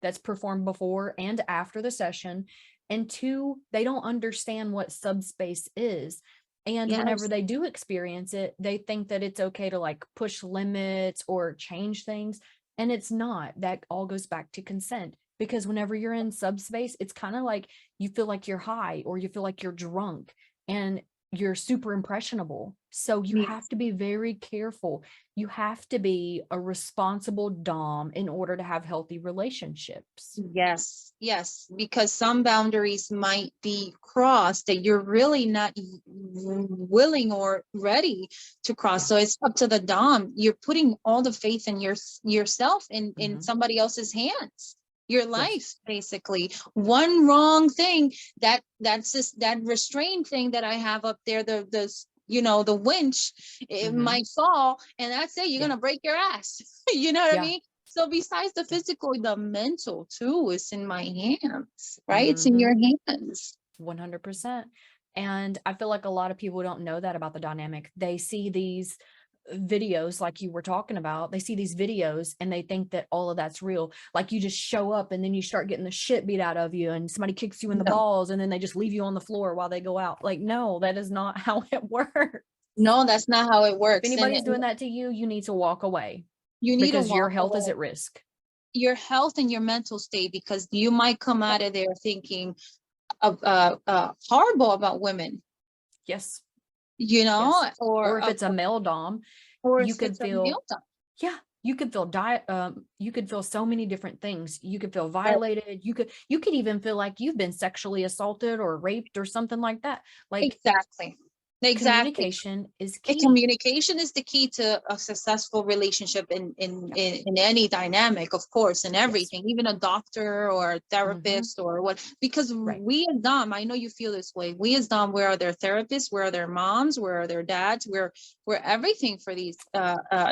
that's performed before and after the session. And two, they don't understand what subspace is. And whenever Yes. they do experience it, they think that it's okay to like push limits or change things. And it's not. That all goes back to consent. Because whenever you're in subspace, it's kind of like you feel like you're high or you feel like you're drunk. And you're super impressionable. So you have Yes. to be very careful. You have to be a responsible dom in order to have healthy relationships. Yes, yes, because some boundaries might be crossed that you're really not willing or ready to cross. Yeah. So it's up to the dom. You're putting all the faith in yourself in Mm-hmm. somebody else's hands. Your Yes. life, basically. One wrong thing, that's just that restraint thing that I have up there, the winch, it Mm-hmm. might fall, and that's it. You're Yeah. gonna break your ass. You know what I Yeah. mean? So besides the Yeah. physical, the mental too is in my hands, right? It's in Mm-hmm. your hands. 100%. And I feel like a lot of people don't know that about the dynamic. They see these videos like you were talking about. They see these videos and they think that all of that's real. Like you just show up and then you start getting the shit beat out of you and somebody kicks you in the No, balls and then they just leave you on the floor while they go out. Like, no, that is not how it works. no, that's not how it If works. anybody's And doing that to you, you need to walk away you need to because your walk health is away. at risk. Your health and your mental state, because you might come out of there thinking horrible about women, Yes. you know, Yes. Or if it's a male dom, or you if could it's a feel, male dom. yeah, you could feel so many different things. You could feel violated. You could even feel like you've been sexually assaulted or raped or something like that. Like Exactly. Exactly. communication is And key. communication is the key to a successful relationship in any dynamic, of course, in Yes. everything, even a doctor or a Hmm. therapist or what, because Right. we as dom, I know you feel this way, we as dom, we are their therapists, we are their moms, we are their dads, we're everything for these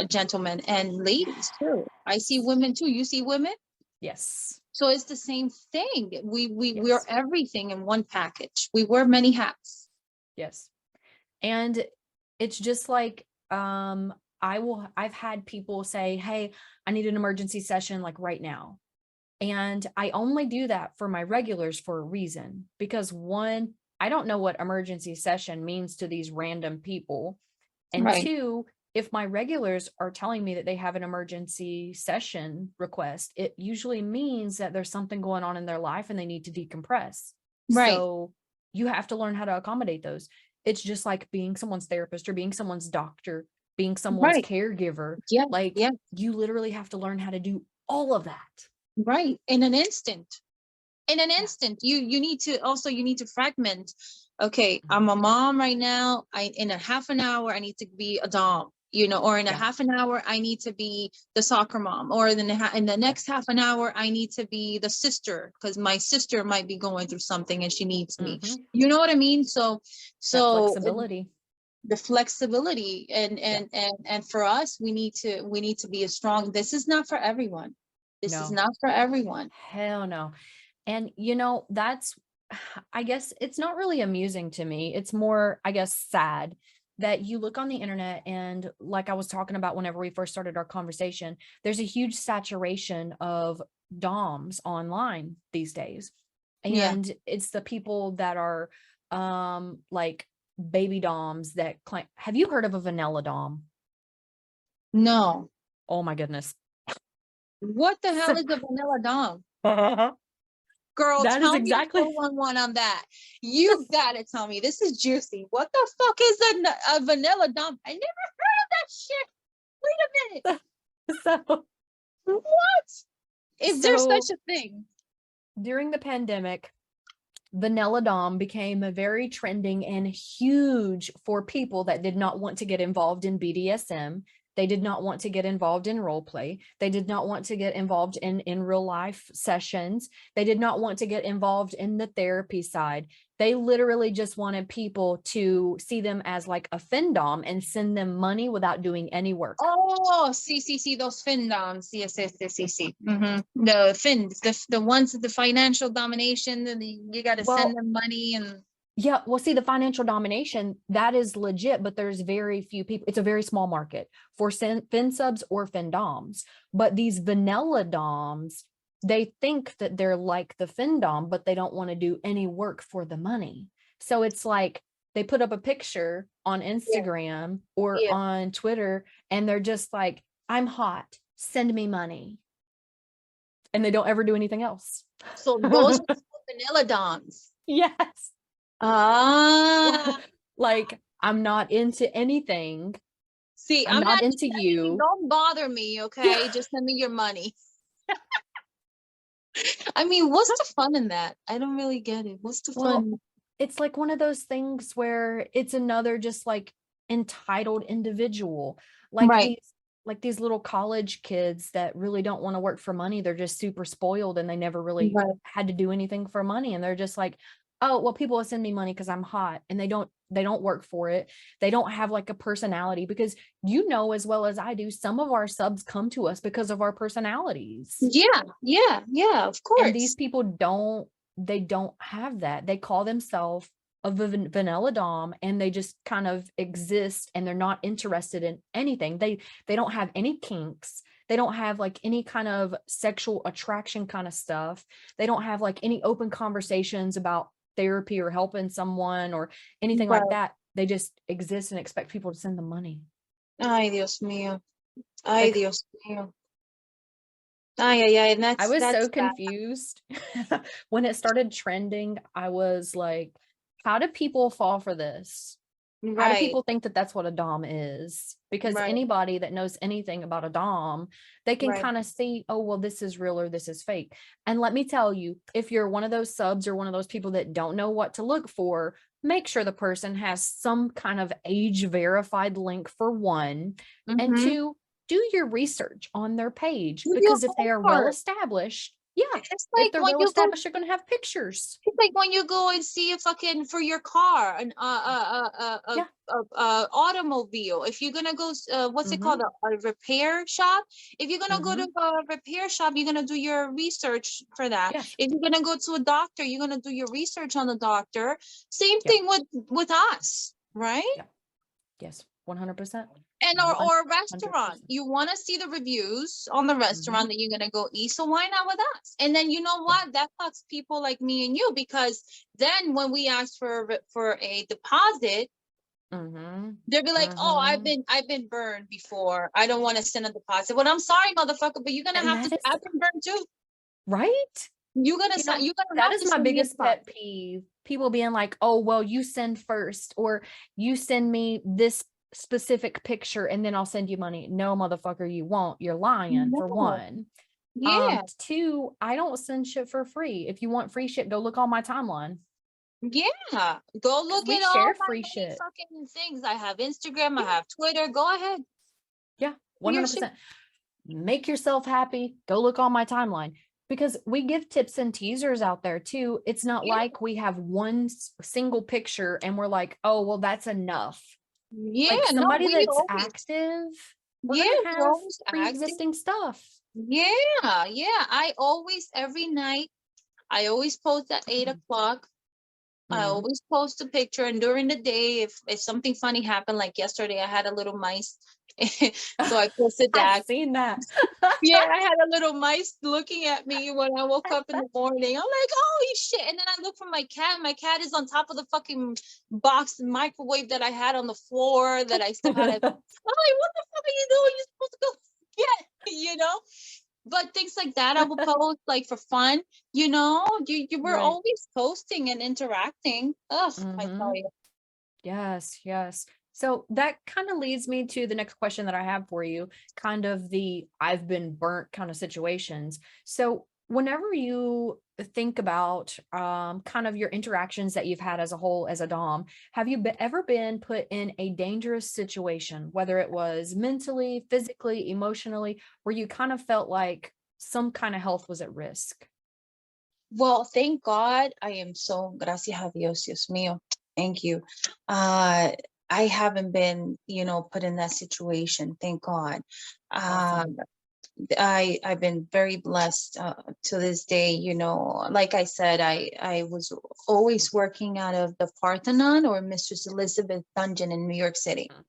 gentlemen and ladies too. I see women too, you see women. Yes. So it's the same thing. We're Yes. everything in one package. We wear many hats. Yes. And it's just like I've had people say, "Hey, I need an emergency session like right now." And I only do that for my regulars for a reason because one, I don't know what emergency session means to these random people. And Right. two, if my regulars are telling me that they have an emergency session request, it usually means that there's something going on in their life and they need to decompress. Right. So you have to learn how to accommodate those. It's just like being someone's therapist or being someone's doctor, being someone's Right. caregiver. Yeah. Like Yeah. you literally have to learn how to do all of that. Right. In an instant. In an Yeah. instant. You need to fragment. Okay, Mhm. I'm a mom right now. In a half an hour I need to be a dom, or in a Yeah. half an hour I need to be the soccer mom, or in the Yeah. next half an hour I need to be the sister, because my sister might be going through something and she needs me. Hmm. You know what I mean? So That so flexibility. the flexibility, and Yeah. for us, we need to be a strong. This is not for everyone. This is No. not for everyone. Hell no. And that's, I guess it's not really amusing to me. It's more, I guess, sad that you look on the internet and like I was talking about whenever we first started our conversation, there's a huge saturation of DOMs online these days. Yeah. And it's the people that are like baby DOMs that claim, have you heard of a vanilla DOM? No. Oh my goodness. What the hell is a vanilla dom? Girl, That is tell me exactly 411 on that. You gotta tell me. This is juicy. What the fuck is a vanilla dom? I never heard of that shit. Wait a minute. so What? Is there so such a thing? during the pandemic, Vanilla Dom became a very trending and huge for people that did not want to get involved in BDSM. They did not want to get involved in role play. They did not want to get involved in real life sessions. They did not want to get involved in the therapy side. They literally just wanted people to see them as like a findom and send them money without doing any work. Oh, see, those findoms. Yes. The fins, the ones, the financial domination, you got to send Well, them money and. yeah, well, see, the financial domination, that is legit, but there's very few people. It's a very small market for fin subs or fin doms. But these vanilla doms, they think that they're like the fin dom, but they don't want to do any work for the money. So it's like they put up a picture on Instagram or Yeah. on Twitter, and they're just like, I'm hot, send me money. And they don't ever do anything else. So those are vanilla doms. Yes. Ah. Like, I'm not into anything. See, I'm I'm not not into into anything. you. Don't bother me, Yeah. okay? Just send me your money. I mean, what's the fun in that? I don't really get it. What's the Well, fun? it's like one of those things where it's another just like entitled individual. Like Right. these little college kids that really don't want to work for money. They're just super spoiled and they never really Right. had to do anything for money. And they're just like, oh, well, people will send me money because I'm hot. And they don't work for it. They don't have like a personality, because you know as well as I do, some of our subs come to us because of our personalities. Yeah, of And these course. people don't have that. They call themselves a vanilla dom, and they just kind of exist, and they're not interested in anything. They don't have any kinks. They don't have like any kind of sexual attraction kind of stuff. They don't have like any open conversations about therapy or helping someone or anything like Right. that. They just exist and expect people to send them money. Ay, Dios mío. Ay, Like, Dios mío. Ay, and I was so that's that. confused when it started trending. I was like, how do people fall for this? How do Right. people think that that's what a dom is? Because Right. anybody that knows anything about a dom, they can Right. kind of see, oh, well, this is real or this is fake. And let me tell you, if you're one of those subs or one of those people that don't know what to look for, make sure the person has some kind of age verified link, for one, and Mm-hmm. two, do your research on their page, Do your because if they are well homework. established, yeah, It's if like they're when well you go. established, they're going to have pictures. It's like when you go and see a fucking for your car, an Yeah. automobile. If you're gonna go, what's it called, Mm-hmm. a repair shop. If you're gonna go to Mm-hmm. a repair shop, you're gonna do your research for that. Yes. If you're gonna go to a doctor, you're gonna do your research on the doctor. Same Yeah. thing with us, right? Yeah. Yes. 100%. And or a restaurant, 100%. you want to see the reviews on the Mm-hmm. restaurant that you're going to go eat, so why not with us? And then you know Yeah. what, that fucks people like me and you, because then when we ask for a deposit, Mm-hmm. they'll be like, oh, Mm-hmm. I've been burned before, I don't want to send a deposit. Well, I'm sorry, motherfucker, but you're gonna And have to. that is I've been burned too. right. You're gonna You know, you're gonna that have is to my send me a biggest pet deposit. peeve. People being like, oh, well, you send first, or you send me this specific picture and then I'll send you money. No, motherfucker, you won't. You're lying, for No. one. Yeah. Two, I don't send shit for free. If you want free shit, go look on my timeline. Yeah, go Because look we at all share my free many shit. fucking things. I have Instagram, I Yeah. have Twitter. Go ahead, Yeah. do your shit. 100%. Make yourself happy. Go look on my timeline, because we give tips and teasers out there too. It's not Yeah, like we have one single picture and we're like, oh, well, that's enough. Like, yeah. No, somebody we that's always, active, we're yeah, going to we have always acting. pre-existing stuff. Yeah, yeah. I always, every night, I always post at 8 o'clock. I Mm-hmm. always post a picture, and during the day, if something funny happened, like yesterday, I had a little mice, so I posted I've that. seen that. Yeah, I had a little mice looking at me when I woke up in the morning. I'm like, holy shit. And then I look for my cat. My cat is on top of the fucking box microwave that I had on the floor that I still had. I'm like, what the fuck are you doing? You're supposed to go get, you know? but things like that I will post like for fun, you know. You were Right. always posting and interacting. Ugh, I tell Mm-hmm. you. Yes, yes. So that kind of leads me to the next question that I have for you, kind of the I've been burnt kind of situations. So whenever you think about kind of your interactions that you've had as a whole as a dom, have you ever been put in a dangerous situation, whether it was mentally, physically, emotionally, where you kind of felt like some kind of health was at risk? Well, thank God. I am so gracias a Dios, Dios mío. Thank you. Uh, I haven't been, put in that situation. Thank God. Awesome. Um, I've been very blessed to this day. Like I said, I was always working out of the Parthenon or Mistress Elizabeth Dungeon in New York City. Mm.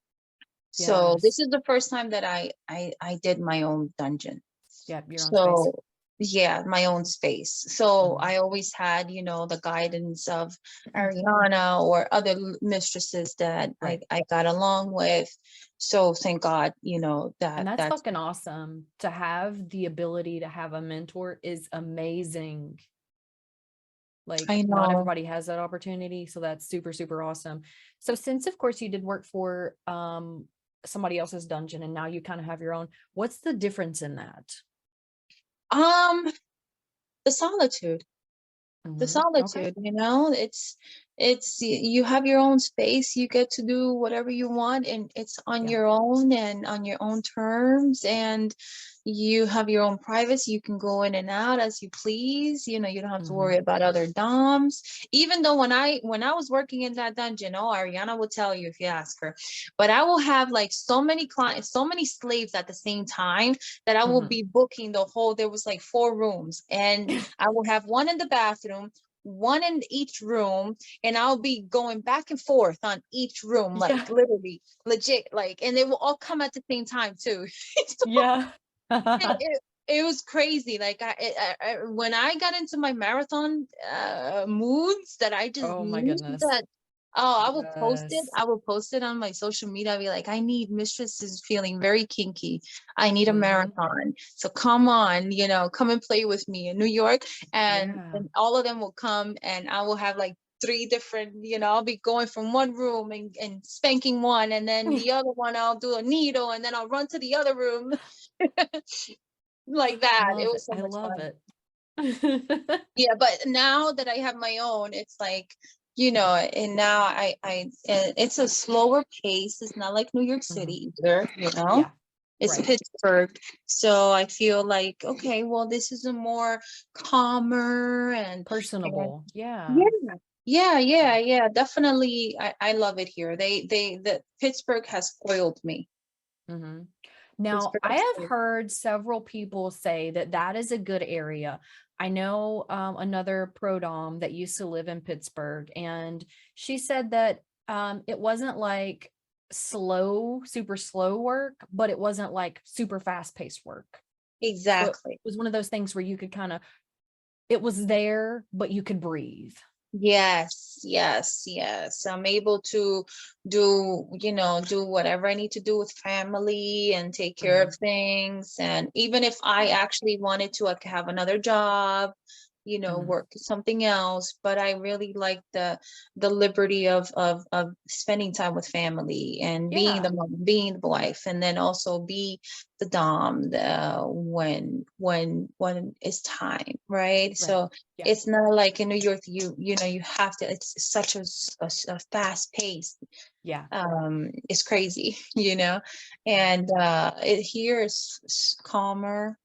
So Yes. this is the first time that I did my own dungeon. Yeah, your own space. So yeah, my own space. So Mhm. I always had, the guidance of Ariana or other mistresses that I, Right. I got along with. So thank God, And that that's that's fucking awesome. To have the ability to have a mentor is amazing. Like, I not know. everybody has that opportunity, so that's super, super awesome. So since, of course, you did work for, somebody else's dungeon and now you kinda have your own, what's the difference in that? Um, the solitude. The Mhm. Okay. solitude, it's you have your own space, you get to do whatever you want, and it's on Yeah. your own and on your own terms, and you have your own privacy. You can go in and out as you please. You don't have to worry Mhm. about other doms. Even though when I was working in that dungeon, oh, Ariana will tell you if you ask her, but I will have like so many clients, so many slaves at the same time, that I will Mhm. be booking the whole, there was like 4 rooms, and I will have one in the bathroom, one in each room, and I'll be going back and forth on each room, Yeah. like literally, legit, like, and they will all come at the same time too. So Yeah. it was crazy. Like when I got into my marathon moods, that I just Oh my need goodness. that. Oh, I will post it. Yes. I will post it on my social media. I'll be like, I need, mistress is feeling very kinky. I need a Mhm. marathon. So come on, come and play with me in New York. And Yeah. then all of them will come, and I will have like three different, I'll be going from one room and spanking one, and then the other one I'll do a needle, and then I'll run to the other room. Like I that. It love it. was so I much love fun. it. Yeah, but now that I have my own, it's like, and now it's a slower pace. It's not like New York Mhm. City either, Yeah. it's Right. Pittsburgh. So I feel like, okay, well, this is a more calmer and Personable. Yeah. yeah, yeah, definitely. I love it here. The Pittsburgh has spoiled me. Mhm. Now, Pittsburgh I has have spoiled heard several people say that that is a good area. I know another pro dom that used to live in Pittsburgh, and she said that it wasn't like slow, super slow work, but it wasn't like super fast paced work. me. So it Exactly. was one of those things where you could kind of, it was there, but you could breathe. Yes, yes, yes. I'm able to do whatever I need to do with family and take care of Mhm. things. And even if I actually wanted to, I could have another job, Mhm. work something else. But I really like the liberty of spending time with family and being the Yeah. mom, being the wife, and then also be the dom when it's time, right? Right. So Yeah. it's not like in New York, you have to, it's such a fast pace. Yeah. It's crazy, and here is calmer,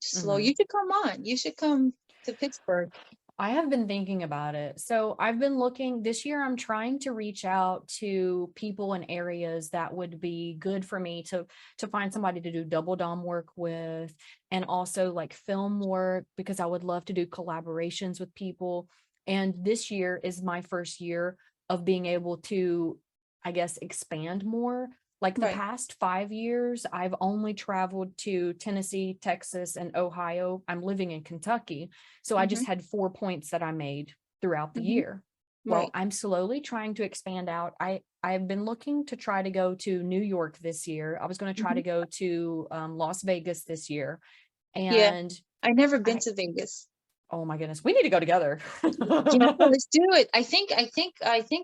slow. Mhm. You should come on. You should come to Pittsburgh. I have been thinking about it. So I've been looking this year. I'm trying to reach out to people in areas that would be good for me to find somebody to do double dom work with, and also like film work, because I would love to do collaborations with people. And this year is my first year of being able to, I guess, expand more. Like the Right. past 5 years, I've only traveled to Tennessee, Texas, and Ohio. I'm living in Kentucky. So I Hmm. just had 4 points that I made throughout the Hmm. year. Well, Right. I'm slowly trying to expand out. I've been looking to try to go to New York this year. I was going to try Hmm. to go to Las Vegas this year. Yeah. And I never been I, to Vegas. oh my goodness, we need to go together. Yeah, let's do it. I think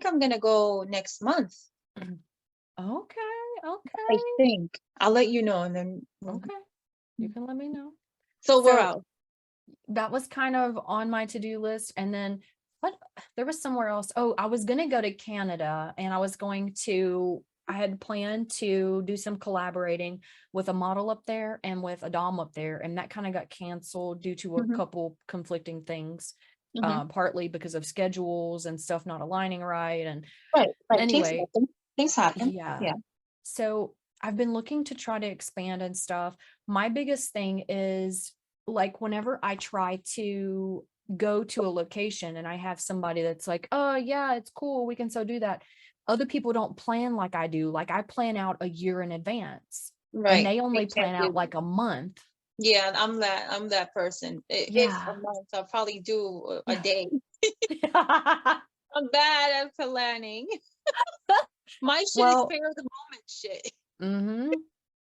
I'm gonna go next month. Okay, I okay, think I'll let you know, and then okay. You can let me know. so we're So out. that was kind of on my to-do list. And then what, there was somewhere else. Oh, I was going to go to Canada, and I had planned to do some collaborating with a model up there and with a dom up there. And that kind of got canceled due to a Hmm. couple conflicting things, Hmm. partly because of schedules and stuff not aligning right. And Right, right. Things anyway, happen. Things happen. yeah. Yeah. So I've been looking to try to expand and stuff. My biggest thing is, like, whenever I try to go to a location and I have somebody that's like, oh yeah, it's cool, we can so do that. Other people don't plan like I do. Like, I plan out a year in advance and Right. they They only can't plan do out it. like a month. Yeah, I'm that person. If a Yeah. month, I'll probably do a day. I'm bad at planning. My shit is Well, spare of the moment shit. mm-hmm.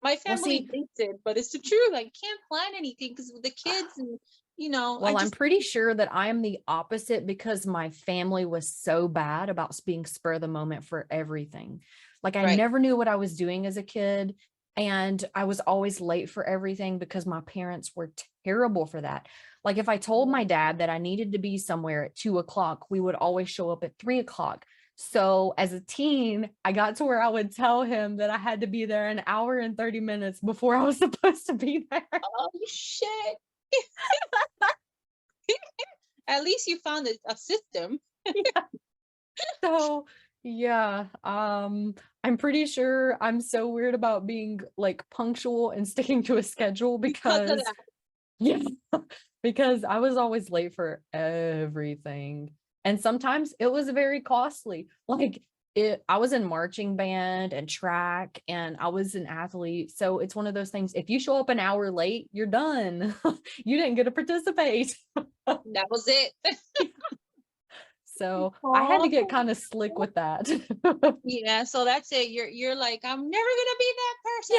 My Well, family see, thinks it, but it's the truth. I can't plan anything because with the kids and I well, I'm just pretty sure that I am the opposite because my family was so bad about being spur of the moment for everything. Like, I right. never knew what I was doing as a kid, and I was always late for everything because my parents were terrible for that. Like, if I told my dad that I needed to be somewhere at 2 o'clock, we would always show up at 3 o'clock. So as a teen, I got to where I would tell him that I had to be there an hour and 30 minutes before I was supposed to be there. Oh shit. At least you found a system. So yeah, I'm pretty sure I'm so weird about being like punctual and sticking to a schedule Because of because that. yeah, because I was always late for everything. And sometimes it was very costly. Like, I was in marching band and track, and I was an athlete. So it's one of those things. If you show up an hour late, you're done. You didn't get to participate. That was it. So I had to get Oh, kind of slick with that. yeah. So that's it. You're like, I'm never gonna be that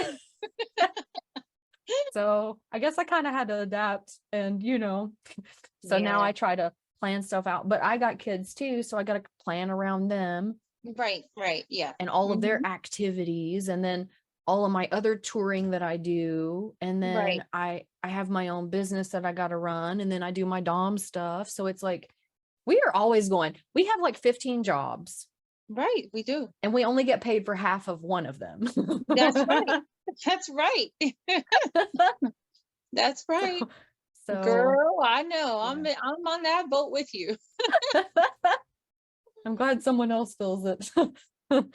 person. So I guess I kind of had to adapt, and so now Yeah. I try to plan stuff out, but I got kids too, so I got to plan around them Right. Right. Yeah. and all of Hmm. their activities, and then all of my other touring that I do. And Right. then I have my own business that I got to run, and then I do my dom stuff. So it's like we are always going. We have like 15 jobs Right. We do. and we only get paid for half of one of them. That's right. That's right. That's right. so so Girl, I know. yeah. I'm on that boat with you. I'm glad someone else feels it.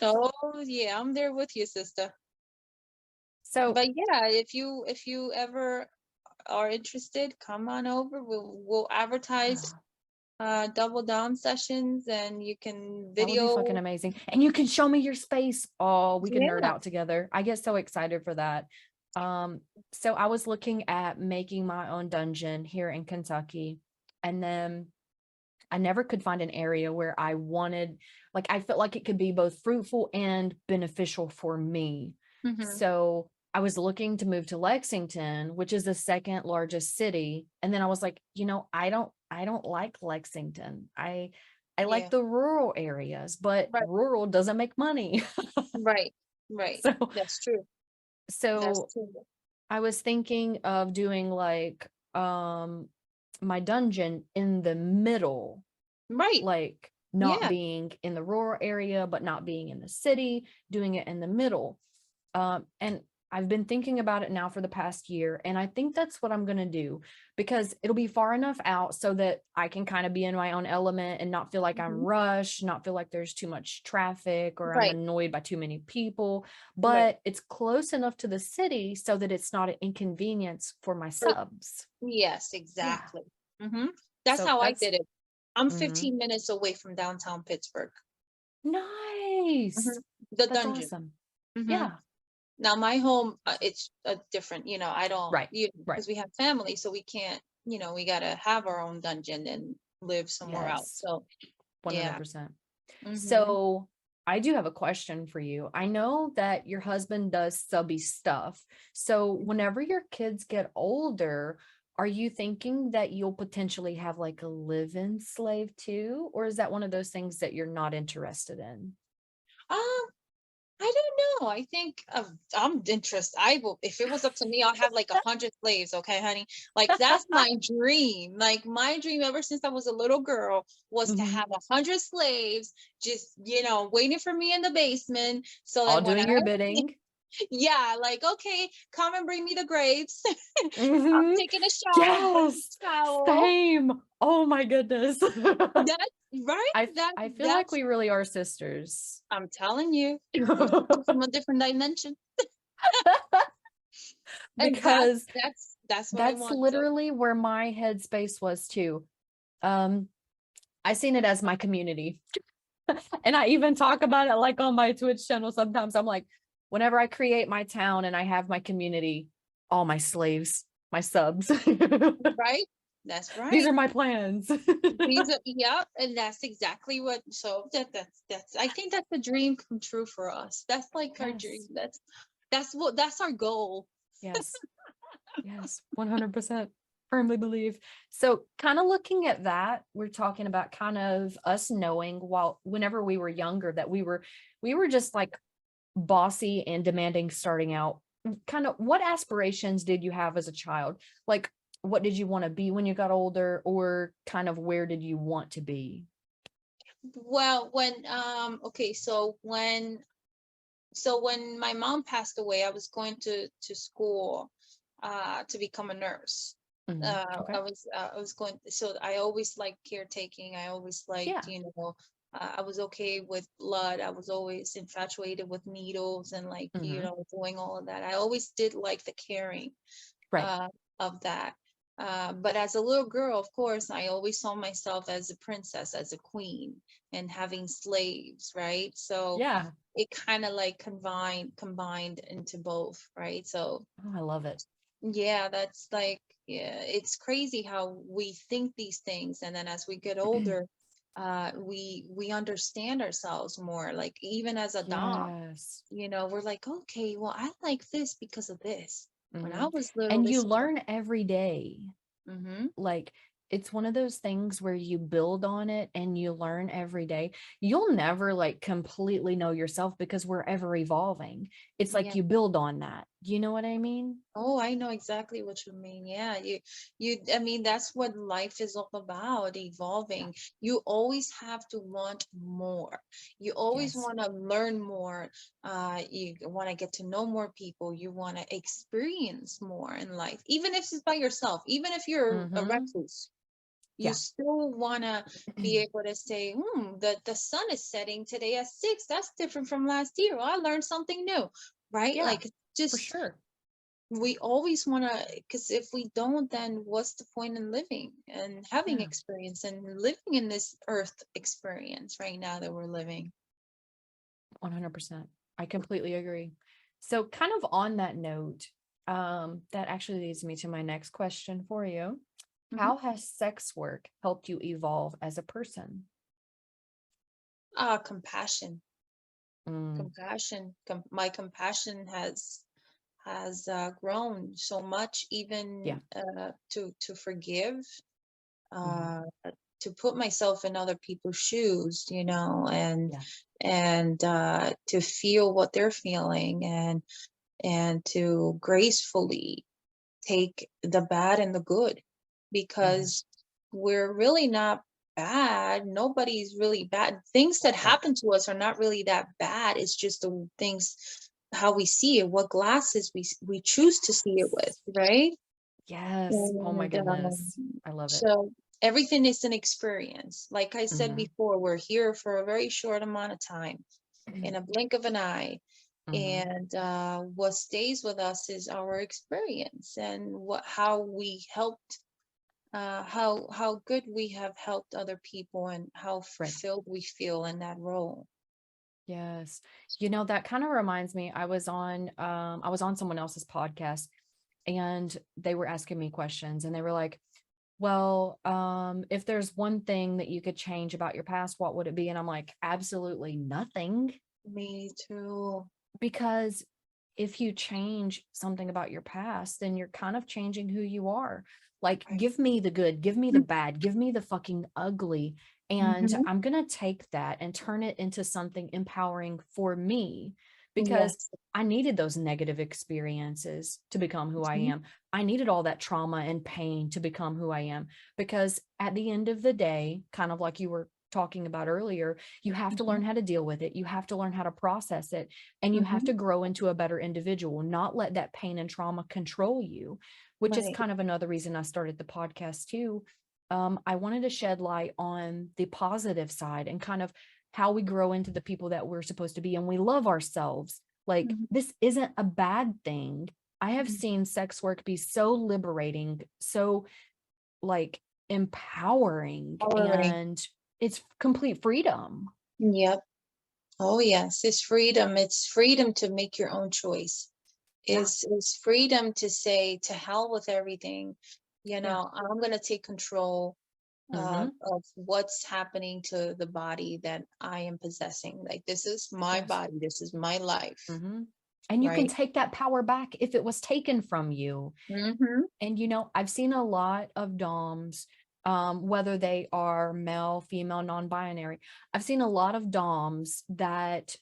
Oh yeah, I'm there with you, sister. So But yeah, if you ever are interested, come on over. We'll advertise double down sessions, and you can that would be fucking video. amazing. And you can show me your space. Oh, we can nerd Yeah. out together. I get so excited for that. Um, so I was looking at making my own dungeon here in Kentucky. And then I never could find an area where I wanted, like, I felt like it could be both fruitful and beneficial for me. Hmm. So I was looking to move to Lexington, which is the second largest city. And then I was like, I don't like Lexington. I like Yeah. the rural areas, but Right. rural doesn't make money. Right. Right. So, That's true. That's so true. I was thinking of doing like my dungeon in the middle, Right. like not Yeah. being in the rural area, but not being in the city, doing it in the middle. And I've been thinking about it now for the past year, and I think that's what I'm going to do because it'll be far enough out so that I can kind of be in my own element and not feel like I'm Hmm. rushed, not feel like there's too much traffic or I'm Right. annoyed by too many people, Right. but it's close enough to the city so that it's not an inconvenience for my subs. Yes, Yeah. exactly. Hmm. That's So how I that's did it. I'm mhm. 15 minutes away from downtown Pittsburgh. Nice. Hmm. The That's dungeon. awesome. Hmm. Yeah. Now my home, it's different. I don't, Right. Right. because we have family, so we can't. We gotta have our own dungeon and live somewhere else. Yes. So yeah. 100%. Hmm. So I do have a question for you. I know that your husband does subby stuff. So whenever your kids get older, are you thinking that you'll potentially have like a live-in slave too? Or is that one of those things that you're not interested in? Um, I don't know. I think I'm interested. I will, if it was up to me, I'll have like 100 slaves. Okay, honey. Like that's my dream. Like my dream ever since I was a little girl was to Mhm. have 100 slaves, just waiting for me in the basement, so All that when I, doing your bidding. yeah, like okay, come and bring me the grapes. I'm Mhm. taking a shower. Bring the Yes, towel. same. Oh my goodness. That's right. I feel like That's. we really are sisters. I'm telling you, from a different dimension. And that's Because that's that's what I that's want. So literally where my headspace was too. Um, I seen it as my community. And I even talk about it like on my Twitch channel sometimes. I'm like, whenever I create my town and I have my community, all my slaves, my subs. right, that's These right. are my plans. These are, yeah, and that's exactly what. So that's. I think that's a dream come true for us. That's like our dream. Yes. That's our goal. Yes. Yes. 100%. Firmly believe. So, kind of looking at that, we're talking about kind of us knowing while whenever we were younger that we were just like bossy and demanding starting out. Kind of what aspirations did you have as a child? Like, what did you want to be when you got older, or kind of where did you want to be? Well, when okay, so when my mom passed away, I was going to school to become a nurse. Mhm. Okay. I was going, so I always liked caretaking. I always liked, Yeah. I was okay with blood. I was always infatuated with needles and like, Hmm. doing all of that. I always did like the caring Right. uh of that. But as a little girl, of course, I always saw myself as a princess, as a queen, and having slaves, right? So Yeah. it kind of like combined into both, right? So Oh, I love it. yeah, that's like, yeah, it's crazy how we think these things, and then as we get older, we understand ourselves more. Like even as a dom, Yes. we're like, okay, well, I like this because of this. When I Hmm. was little, And you this was. learn every day. Mm-hmm. Like, it's one of those things where you build on it and you learn every day. You'll never like completely know yourself because we're ever evolving. It's like Yeah. you build on that. You know what I mean? Oh, I know exactly what you mean. Yeah, I mean, that's what life is all about, Yeah. evolving. You always have to want more. You always Yes. want to learn more. You want to get to know more people. You want to experience more in life, even if it's by yourself, even if you're a Mm-hmm. recluse. You Yeah. still want to be able to say, the sun is setting today at 6. That's different from last year. I learned something new, right? Yeah, Like for just sure. we always want to, because if we don't, then what's the point in living and having Yeah, experience and living in this earth experience right now that we're living. 100%. I completely agree. So, kind of on that note, that actually leads me to my next question for you. Hmm. How has sex work helped you evolve as a person? Compassion. Mm, My compassion has grown so much, yeah. even to forgive, Mhm. uh to put myself in other people's shoes, and Yeah. to feel what they're feeling, and to gracefully take the bad and the good, Mhm. because we're really not bad. Nobody's really bad. Things that Right. happen to us are not really that bad. It's just the things, how we see it, what glasses we choose to see it with, Yes. right? Yes. Oh my And goodness. I love it. so everything is an experience. Like I said Hmm. before, we're here for a very short amount of time, in a blink of an eye. Hmm. And what stays with us is our experience, and how we helped, how good we have helped other people, and how Right. fulfilled we feel in that role. Yes. That kind of reminds me, I was on someone else's podcast and they were asking me questions and they were like, well, if there's one thing that you could change about your past, what would it be? And I'm like, absolutely nothing. Me too. Because if you change something about your past, then you're kind of changing who you are. Like, Right. give me the good, give me the bad, give me the fucking ugly. And Mm-hmm. I'm going to take that and turn it into something empowering for me, because Yes. I needed those negative experiences to become who I Mhm. am. I needed all that trauma and pain to become who I am. Because at the end of the day, kind of like you were talking about earlier, you have to Mhm. learn how to deal with it. You have to learn how to process it, and you have Mhm. to grow into a better individual, not let that pain and trauma control you, which is Right. kind of another reason I started the podcast too. I wanted to shed light on the positive side and kind of how we grow into the people that we're supposed to be, and we love ourselves. Like, Mhm. this isn't a bad thing. I have Mhm. seen sex work be so liberating, so like empowering, Empowering. and it's complete freedom. Yep. Oh yes, it's freedom. It's freedom to make your own choice. Yeah. Is freedom to say to hell with everything. Yeah. I'm gonna take control Mm-hmm. of what's happening to the body that I am possessing. Like this is my Yes. body. This is my life. Mm-hmm. And you can Right. take that power back if it was taken from you. Mm-hmm. And I've seen a lot of DOMs, whether they are male, female, non-binary. I've seen a lot of DOMs that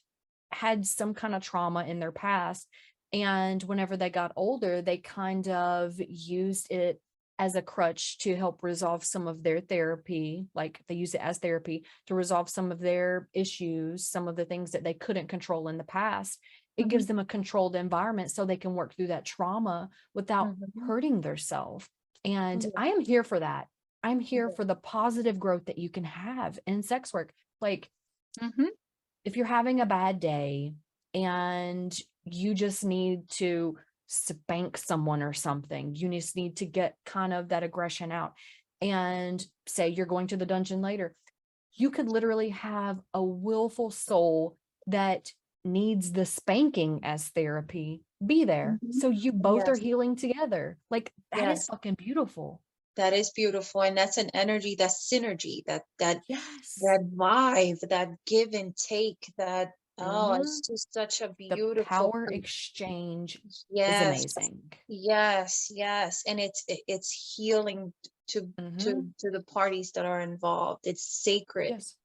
had some kind of trauma in their past. And whenever they got older, they kind of used it as a crutch to help resolve some of their therapy. Like, they use it as therapy to resolve some of their issues, some of the things that they couldn't control in the past. It Mm-hmm. gives them a controlled environment so they can work through that trauma without Mm-hmm. hurting themselves. And Yeah. I am here for that. I'm here Yeah. for the positive growth that you can have in sex work. Like, Mm-hmm. if you're having a bad day and you just need to spank someone or something, you just need to get kind of that aggression out, and say you're going to the dungeon later, you could literally have a willful soul that needs the spanking as therapy be there. Mm-hmm. So you both are Yes. healing together. Like, that is Yes. fucking beautiful. That is beautiful. And that's an energy, that's synergy, Yes. that vibe, that give and take, that oh, Hmm. it's just such a The beautiful power exchange is yes, amazing. yes, yes. And it's healing Hmm. to the parties that are involved. It's sacred. Yes.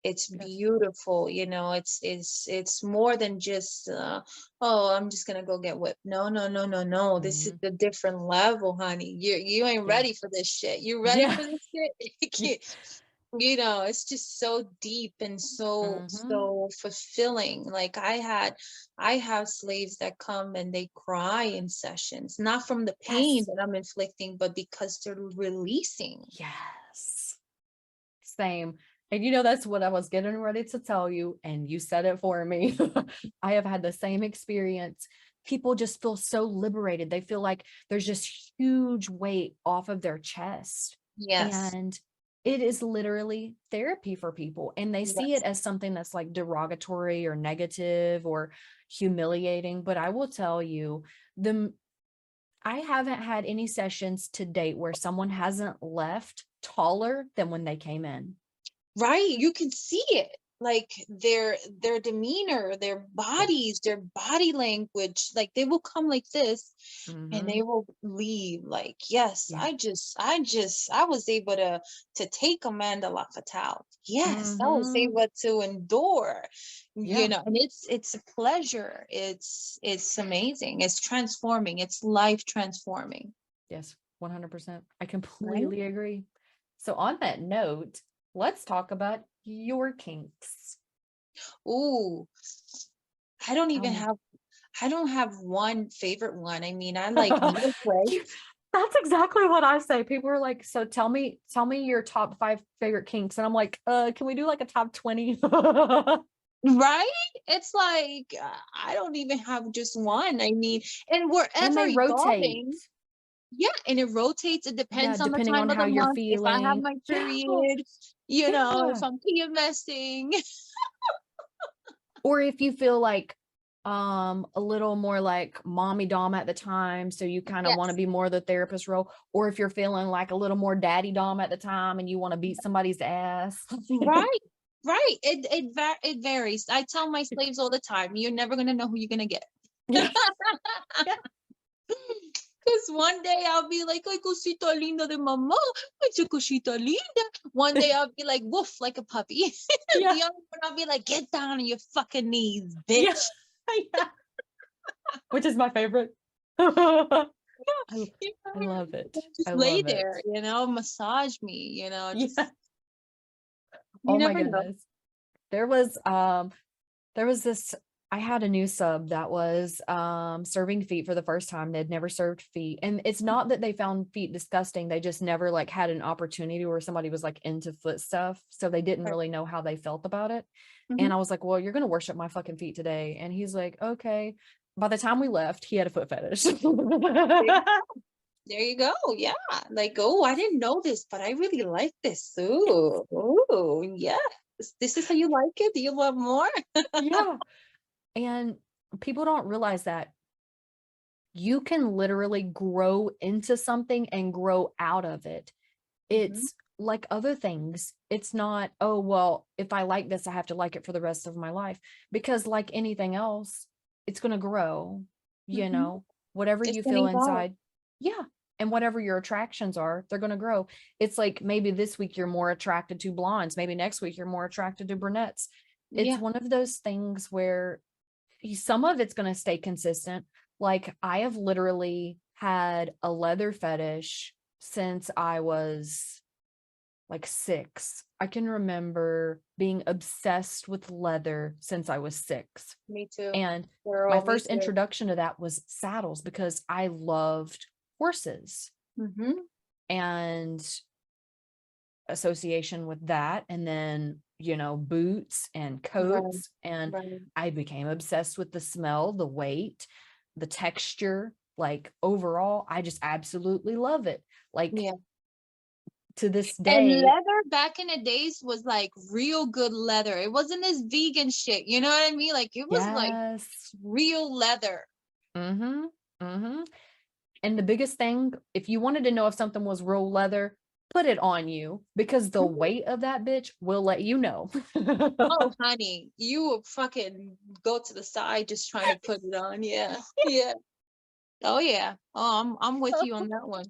It's Yes. beautiful, it's more than just oh, I'm just gonna go get whipped. No, no, no, no, no. This is Mhm. a different level, honey. You ain't Yeah. ready for this shit. You ready Yeah. for this Yeah. shit? It's just so deep and so Mhm. so fulfilling. Like I have slaves that come and they cry in sessions, not from the pain Yes. that I'm inflicting, but because they're releasing. Yes. Same. And that's what I was getting ready to tell you, and you said it for me. I have had the same experience. People just feel so liberated. They feel like there's just huge weight off of their chest. Yes. And it is literally therapy for people. And they see it Yes. as something that's like derogatory or negative or humiliating. But I will tell you, the I haven't had any sessions to date where someone hasn't left taller than when they came in. Right, you can see it, like their demeanor, their Yeah. bodies, their body language, like they will come like this and they Mhm. will leave like, yes, Yeah. I was able to take Amanda La Fatale. Yes, I was Mhm. able to endure, Yeah. and it's a pleasure. It's amazing. It's transforming. It's life transforming. Yes. 100%. I Right? completely agree. So on that note, let's talk about your kinks. Ooh, I don't Tell even me. have I don't have one favorite one. I mean, I like needle play. You- That's exactly what I say. People are like, so tell me your top 5 favorite kinks. And I'm like, can we do like a top 20? Right? It's like I don't even have just one. I mean, and we're And ever they rotate. evolving. Yeah, and it rotates. It Yeah, depends on the depending time on of how the you're month. If I have feeling. my Yeah. period, if Yeah. I'm PMSing. Or if you feel like a little more like mommy dom at the time, so you kind of want to Yes. be more the therapist role, or if you're feeling like a little more daddy dom at the time and you want to beat somebody's ass. Right. Right. It varies. I tell my slaves all the time, you're never gonna know who you're gonna get. Yeah. Yeah. Because one day I'll be like, ay, cosita linda de mama. It's a cosita linda. One day I'll be like, woof, like a puppy. Yeah. The other one I'll be like, get down on your fucking knees, Yeah. bitch. Yeah. Which is my favorite. I, You I know, love it. just I lay love it. there, massage me, just Yeah. you Oh my never know. goodness. There was this, I had a new sub that was serving feet for the first time. They'd never served feet. And it's not that they found feet disgusting. They just never like had an opportunity where somebody was like into foot stuff. So they didn't Right. really know how they felt about it. Mhm. And I was like, well, you're gonna worship my fucking feet today. And he's like, okay. By the time we left, he had a foot fetish. There you go. Yeah. Like, oh, I didn't know this, but I really like this. Ooh, ooh, yes. This is how you like it? Do you want more? Yeah. And people don't realize that you can literally grow into something and grow out of it. Mhm. It's like other things. It's not, oh, well, if I like this, I have to like it for the rest of my life. Because like anything else, it's going to grow, Mhm. whatever It's you gonna feel evolve. inside. Yeah. And whatever your attractions are, they're going to grow. It's like maybe this week you're more attracted to blondes. Maybe next week you're more attracted to brunettes. It's Yeah. one of those things where some of it's going to stay consistent. Like I have literally had a leather fetish since I was like 6. I can remember being obsessed with leather since I was 6. Me too. And my Girl, me first too. introduction to that was saddles because I loved horses Mhm. and association with that. And then, boots and Right. coats. And Right. I became obsessed with the smell, the weight, the texture. Like overall, I just absolutely love it. Like Yeah. to this And day. leather back in the days was like real good leather. It wasn't this vegan shit. You know what I mean? Like it was like Yes. real leather. Mm-hmm. Mm-hmm. And the biggest thing, if you wanted to know if something was real leather, put it on you because the Mhm. weight of that bitch will let you know. Oh, honey, you will fucking go to the side just trying to put it on. Yeah. Yeah. Oh yeah. Oh, I'm with you on that one.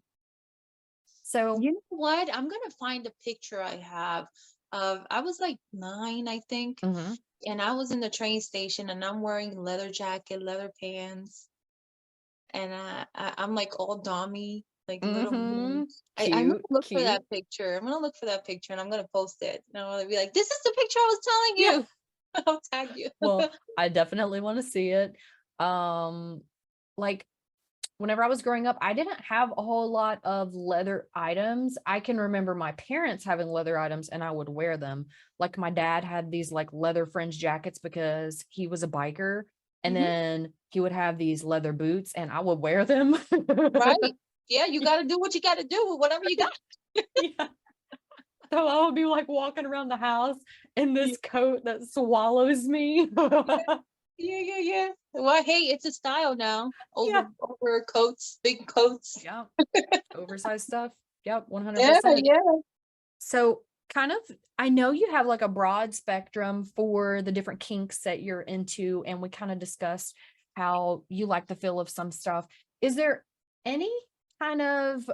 So, You know what? I'm gonna find a picture I have of I was like 9, I think, mhm, and I was in the train station and I'm wearing leather jacket, leather pants, and I'm like all dommy, like little mhm, moves. I'm gonna cute, look for cute. that picture. I'm gonna look for that picture and I'm gonna post it. And I'm gonna be like, this is the picture I was telling Yeah. you. I'll tag you. Well, I definitely want to see it. Um, like whenever I was growing up, I didn't have a whole lot of leather items. I can remember my parents having leather items and I would wear them. Like my dad had these like leather fringe jackets because he was a biker. And Mhm. then he would have these leather boots and I would wear them. Right. Yeah, you gotta do what you gotta do with whatever you got. Yeah. So I would be like walking around the house in Yeah, this coat that swallows me. yeah, yeah, yeah. Well, hey, it's a style now. Yeah. Over coats, big coats. Yeah. Oversized stuff. Yep. Yeah, 100%. yeah. So kind of, I know you have like a broad spectrum for the different kinks that you're into, and we kind of discussed how you like the feel of some stuff. Is there any kind of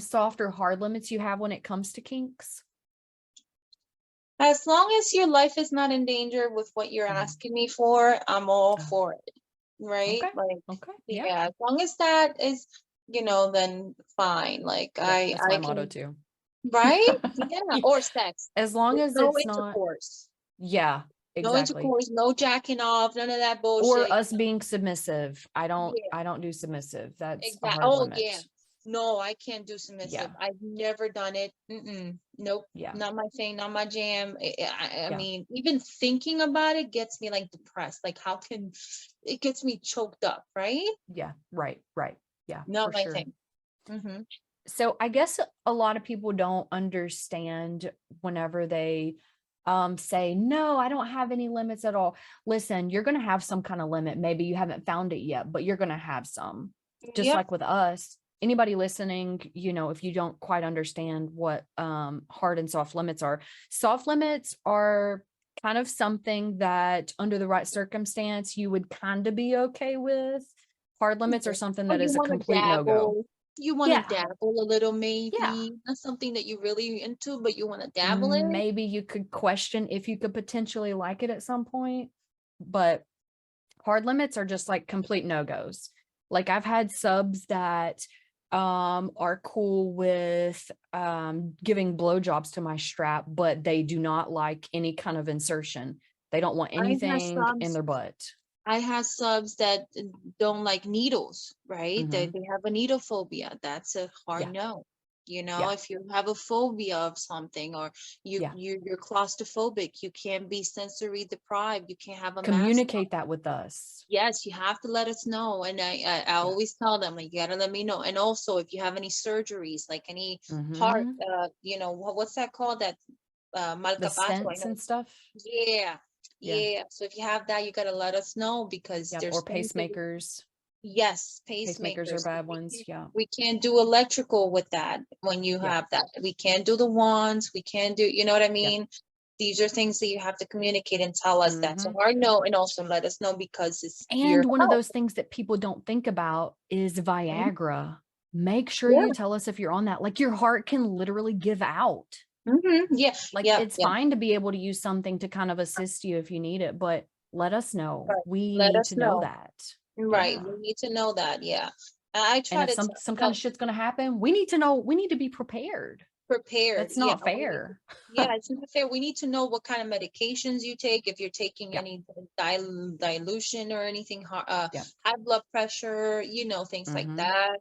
soft or hard limits you have when it comes to kinks? As long as your life is not in danger with what you're Mhm. asking me for, I'm all Oh, for it. Right? okay. Like, Okay. Yeah. yeah, as long as that is, then fine. Like Yep. I That's my I motto can, too. right? Yeah, Yeah. or sex. As long as No it's not, intercourse. yeah, No exactly. intercourse, no jacking off, none of that Or bullshit. us being submissive. Yeah, I don't do submissive. That's a exactly. hard Oh yeah. limit. No, I can't do submissive. Yeah. I've never done it. Mm-mm. Nope. Yeah. Not my thing, not my jam. I Yeah. mean, even thinking about it gets me like depressed. Like, how can it gets me choked up, right? Yeah. Right. Right. Yeah, Not for my sure. thing. Mm-hmm. So I guess a lot of people don't understand whenever they say, no, I don't have any limits at all. Listen, you're going to have some kind of limit. Maybe you haven't found it yet, but you're going to have some. Just Yep. like with us, anybody listening, you know, if you don't quite understand what hard and soft limits are kind of something that under the right circumstance you would kind of be okay with. Hard limits are something Or that you is a want to complete no-go. dabble. You want to Yeah. dabble a little, Yeah. maybe. Not something that you're really into, but you want to dabble in. Maybe you could question if you could potentially like it at some point, but hard limits are just like complete no-goes. Like I've had subs that are cool with giving blowjobs to my strap, but they do not like any kind of insertion. They don't want I have anything in subs. their butt. I have subs that don't like needles, right? Mm-hmm. They have a needle phobia. That's a hard Yeah. no. You know, Yeah. if you have a phobia of something, or Yeah. you're claustrophobic, you can't be sensory deprived, you can't have a mask on. Communicate that with us. Yes, you have to let us know. And I Yeah. always tell them, like, you gotta let me know. And also, if you have any surgeries, like any heart, Mm-hmm. what's that called? That The malcapazo, I stents know. and stuff. Yeah, Yeah. yeah. So if you have that, you gotta let us know, because Yep. there's Or things that pacemakers. yes, Pacemakers are pacemakers. bad ones. Yeah. We can't do electrical with that when you Yeah. have that. We can't do the wands. We can't do, you know what I Yeah. mean? These are things that you have to communicate and tell us that's a Mm-hmm. hard no, and also let us know, because it's your And one of health. those things that people don't think about is Mhm. Viagra. Make sure Yeah. you tell us if you're on that. Like your heart can literally give out. Yeah. Like Yeah. it's Yeah. fine to be able to use something to kind of assist you if you need it, but let us know. Right. We Let need us to know know. that. Right. Yeah. We need to know that. Yeah. I And try if to some kind tell of shit's going to happen, we need to know, we need to be prepared. prepared. That's Yeah. not fair. Yeah, it's not fair. We need to know what kind of medications you take, if you're taking Yeah. any dilution or anything, Yeah. high blood pressure, things like Mm-hmm. that.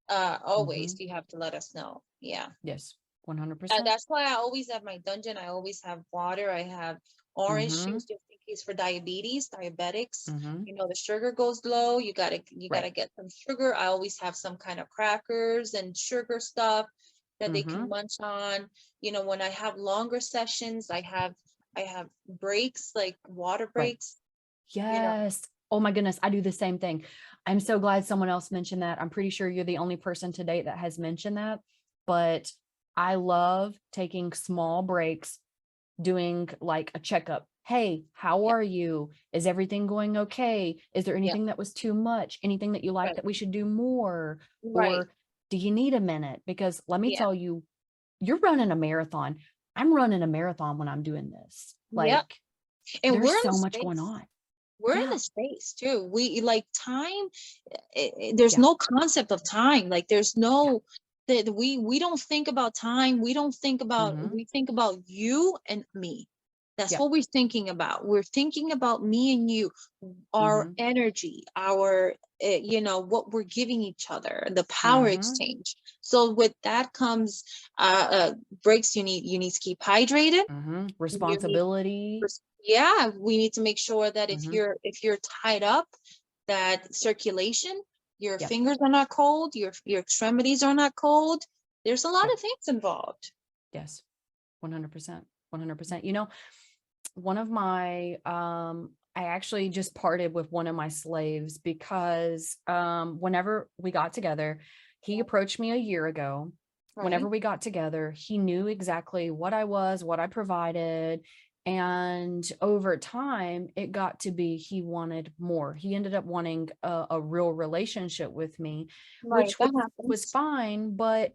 Mm-hmm. Always you have to let us know. Yeah. Yes. 100%. That's why I always have my dungeon. I always have water. I have orange Mm-hmm. juice, just in case for diabetics. Mm-hmm. The sugar goes low. You gotta Right. get some sugar. I always have some kind of crackers and sugar stuff that they Mm-hmm. can munch on. When I have longer sessions, I have breaks, like water Right. breaks. You know, Yes. Oh my goodness. I do the same thing. I'm so glad someone else mentioned that. I'm pretty sure you're the only person to date that has mentioned that. But I love taking small breaks, doing like a checkup. Hey, how yeah, are you? Is everything going okay? Is there yeah, anything that was too much? Anything that you like right, that we should do more? right, Or do you need a minute? Because let me yeah, tell you, you're running a marathon. I'm running a marathon when I'm doing this. yeah. Like, And there's we're in a so much going space. on. We're in Yeah. a space too. We like time. There's Yeah. no concept of time. Like there's Yeah. no that we don't think about time. We don't think about. Mhm. We think about you and me. That's Yep. what we're thinking about. We're thinking about me and you, our Mhm. energy, our what we're giving each other, the power Mhm. exchange. So with that comes breaks. You need to keep hydrated. Mhm. You need Responsibility. yeah, we need to make sure that if Mhm. you're tied up, that circulation, your Yep. fingers are not cold, your extremities are not cold. There's a lot Yep. of things involved. Yes. 100%. 100%. You know, one of my I actually just parted with one of my slaves because whenever we got together, he approached me a year ago. Whenever Right. we got together, he knew exactly what I was, what I provided. And over time, it got to be he wanted more. He ended up wanting a real relationship with me, Right, which that was happens. fine, but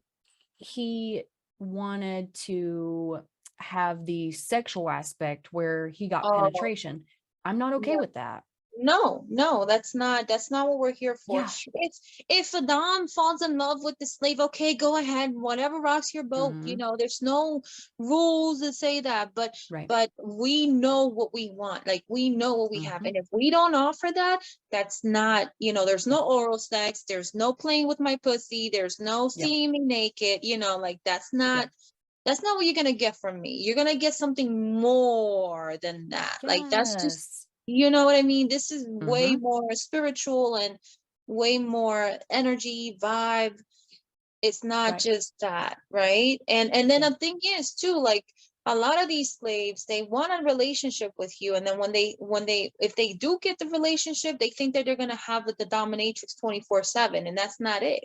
he wanted to have the sexual aspect where he got Oh, penetration. I'm not okay with that. no, no, that's not what we're here for. Yeah. It's if a dom falls in love with the slave, okay, go ahead, whatever rocks your boat. Hmm. There's no rules that say that, but Right. but we know what we want. Like we know what we have, Hmm. and if we don't offer that, that's not. There's no oral sex. There's no playing with my pussy. There's no Yep. seeing me naked. Like that's not. Yep. That's not what you're gonna get from me. You're gonna get something more than that. Like that's just Yes. you know what I mean? This is way Hmm. more spiritual and way more energy, vibe. It's not Right. just that, right? And then Yeah. the thing is too, like A lot of these slaves, they want a relationship with you, and then if they do get the relationship, they think that they're going to have the dominatrix 24/7, and that's not it.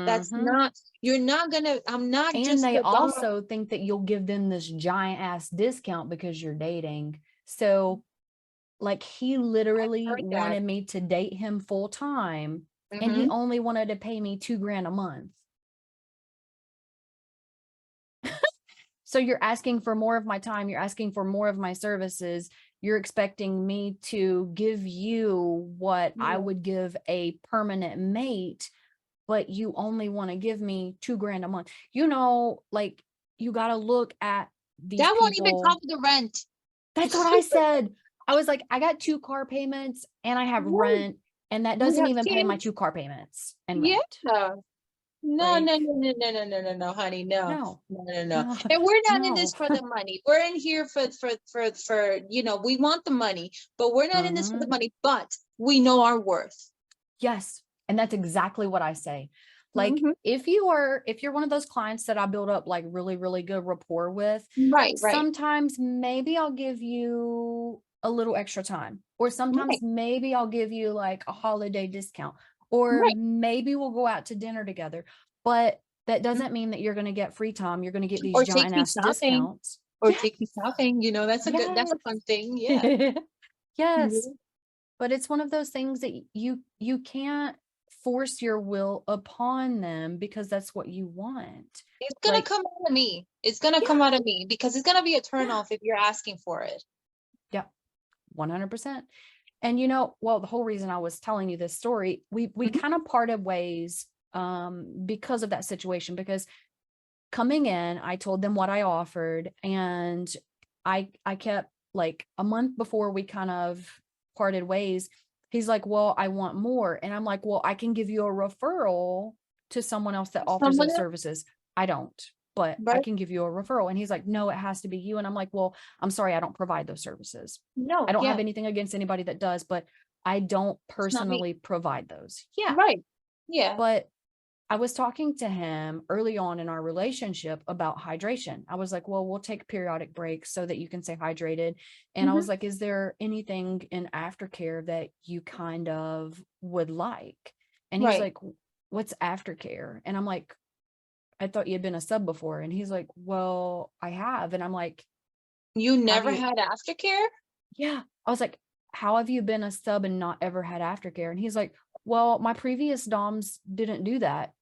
That's Mm-hmm. not, you're not gonna, I'm not And just they the dom. also think that you'll give them this giant ass discount because you're dating. So like he literally Heard that. wanted me to date him full time, and he Mm-hmm. only wanted to pay me $2,000 a month. So you're asking for more of my time, you're asking for more of my services, you're expecting me to give you what I would give a permanent mate, but you only want to give me $2,000 a month. You know, like you got to look at these That won't even people. cover the rent. That's what I said. I was like, I got 2 car payments and I have Right. rent, and that We doesn't have even pay my kids. 2 car payments and Yeah. rent. No, no, Like, no, no, no, no, no, no, no, honey, no, no, no, no, no. no, And we're not in this no. for the money. We're in here for, we want the money, but we're not in this for the Mm-hmm. money, but we know our worth. Yes. And that's exactly what I say. Like, Mm-hmm. if you're one of those clients that I build up like really, really good rapport with, Right, right, sometimes maybe I'll give you a little extra time, or sometimes right, maybe I'll give you like a holiday discount, or right. maybe we'll go out to dinner together. But that Mhm. doesn't mean that you're going to get free time. You're going to get these Or take giant me ass shopping, discounts. or Yes. take me shopping. That's Yes. a fun thing. Yeah. Yes. Mhm. But it's one of those things that you can't force your will upon them because that's what you want. It's gonna Like, come out of me. It's gonna come yeah, out of me because it's gonna be a turn yeah, off if you're asking for it. yeah, 100%. And you know, well, the whole reason I was telling you this story, we Mhm. kind of parted ways because of that situation. Because coming in, I told them what I offered, and I kept like a month before we kind of parted ways. He's like, "Well, I want more." And I'm like, "Well, I can give you a referral to someone else that offers Someone those else, services." I don't, but I right? can give you a referral. And he's like, "No, it has to be you." And I'm like, "Well, I'm sorry, I don't provide those services. I No, don't have yeah, anything against anybody that does, but I don't it's not me. personally provide those." Yeah. Right. Yeah. But I was talking to him early on in our relationship about hydration. I was like, "Well, we'll take periodic breaks so that you can stay hydrated." And I Hmm. was like, "Is there anything in aftercare that you kind of would like?" And he's Right. like, "What's aftercare?" And I'm like, "I thought you had been a sub before." And he's like, "Well, I have." And I'm like, You "Have never you?" had aftercare? Yeah. I was like, "How have you been a sub and not ever had aftercare?" And he's like, "Well, my previous DOMs didn't do that."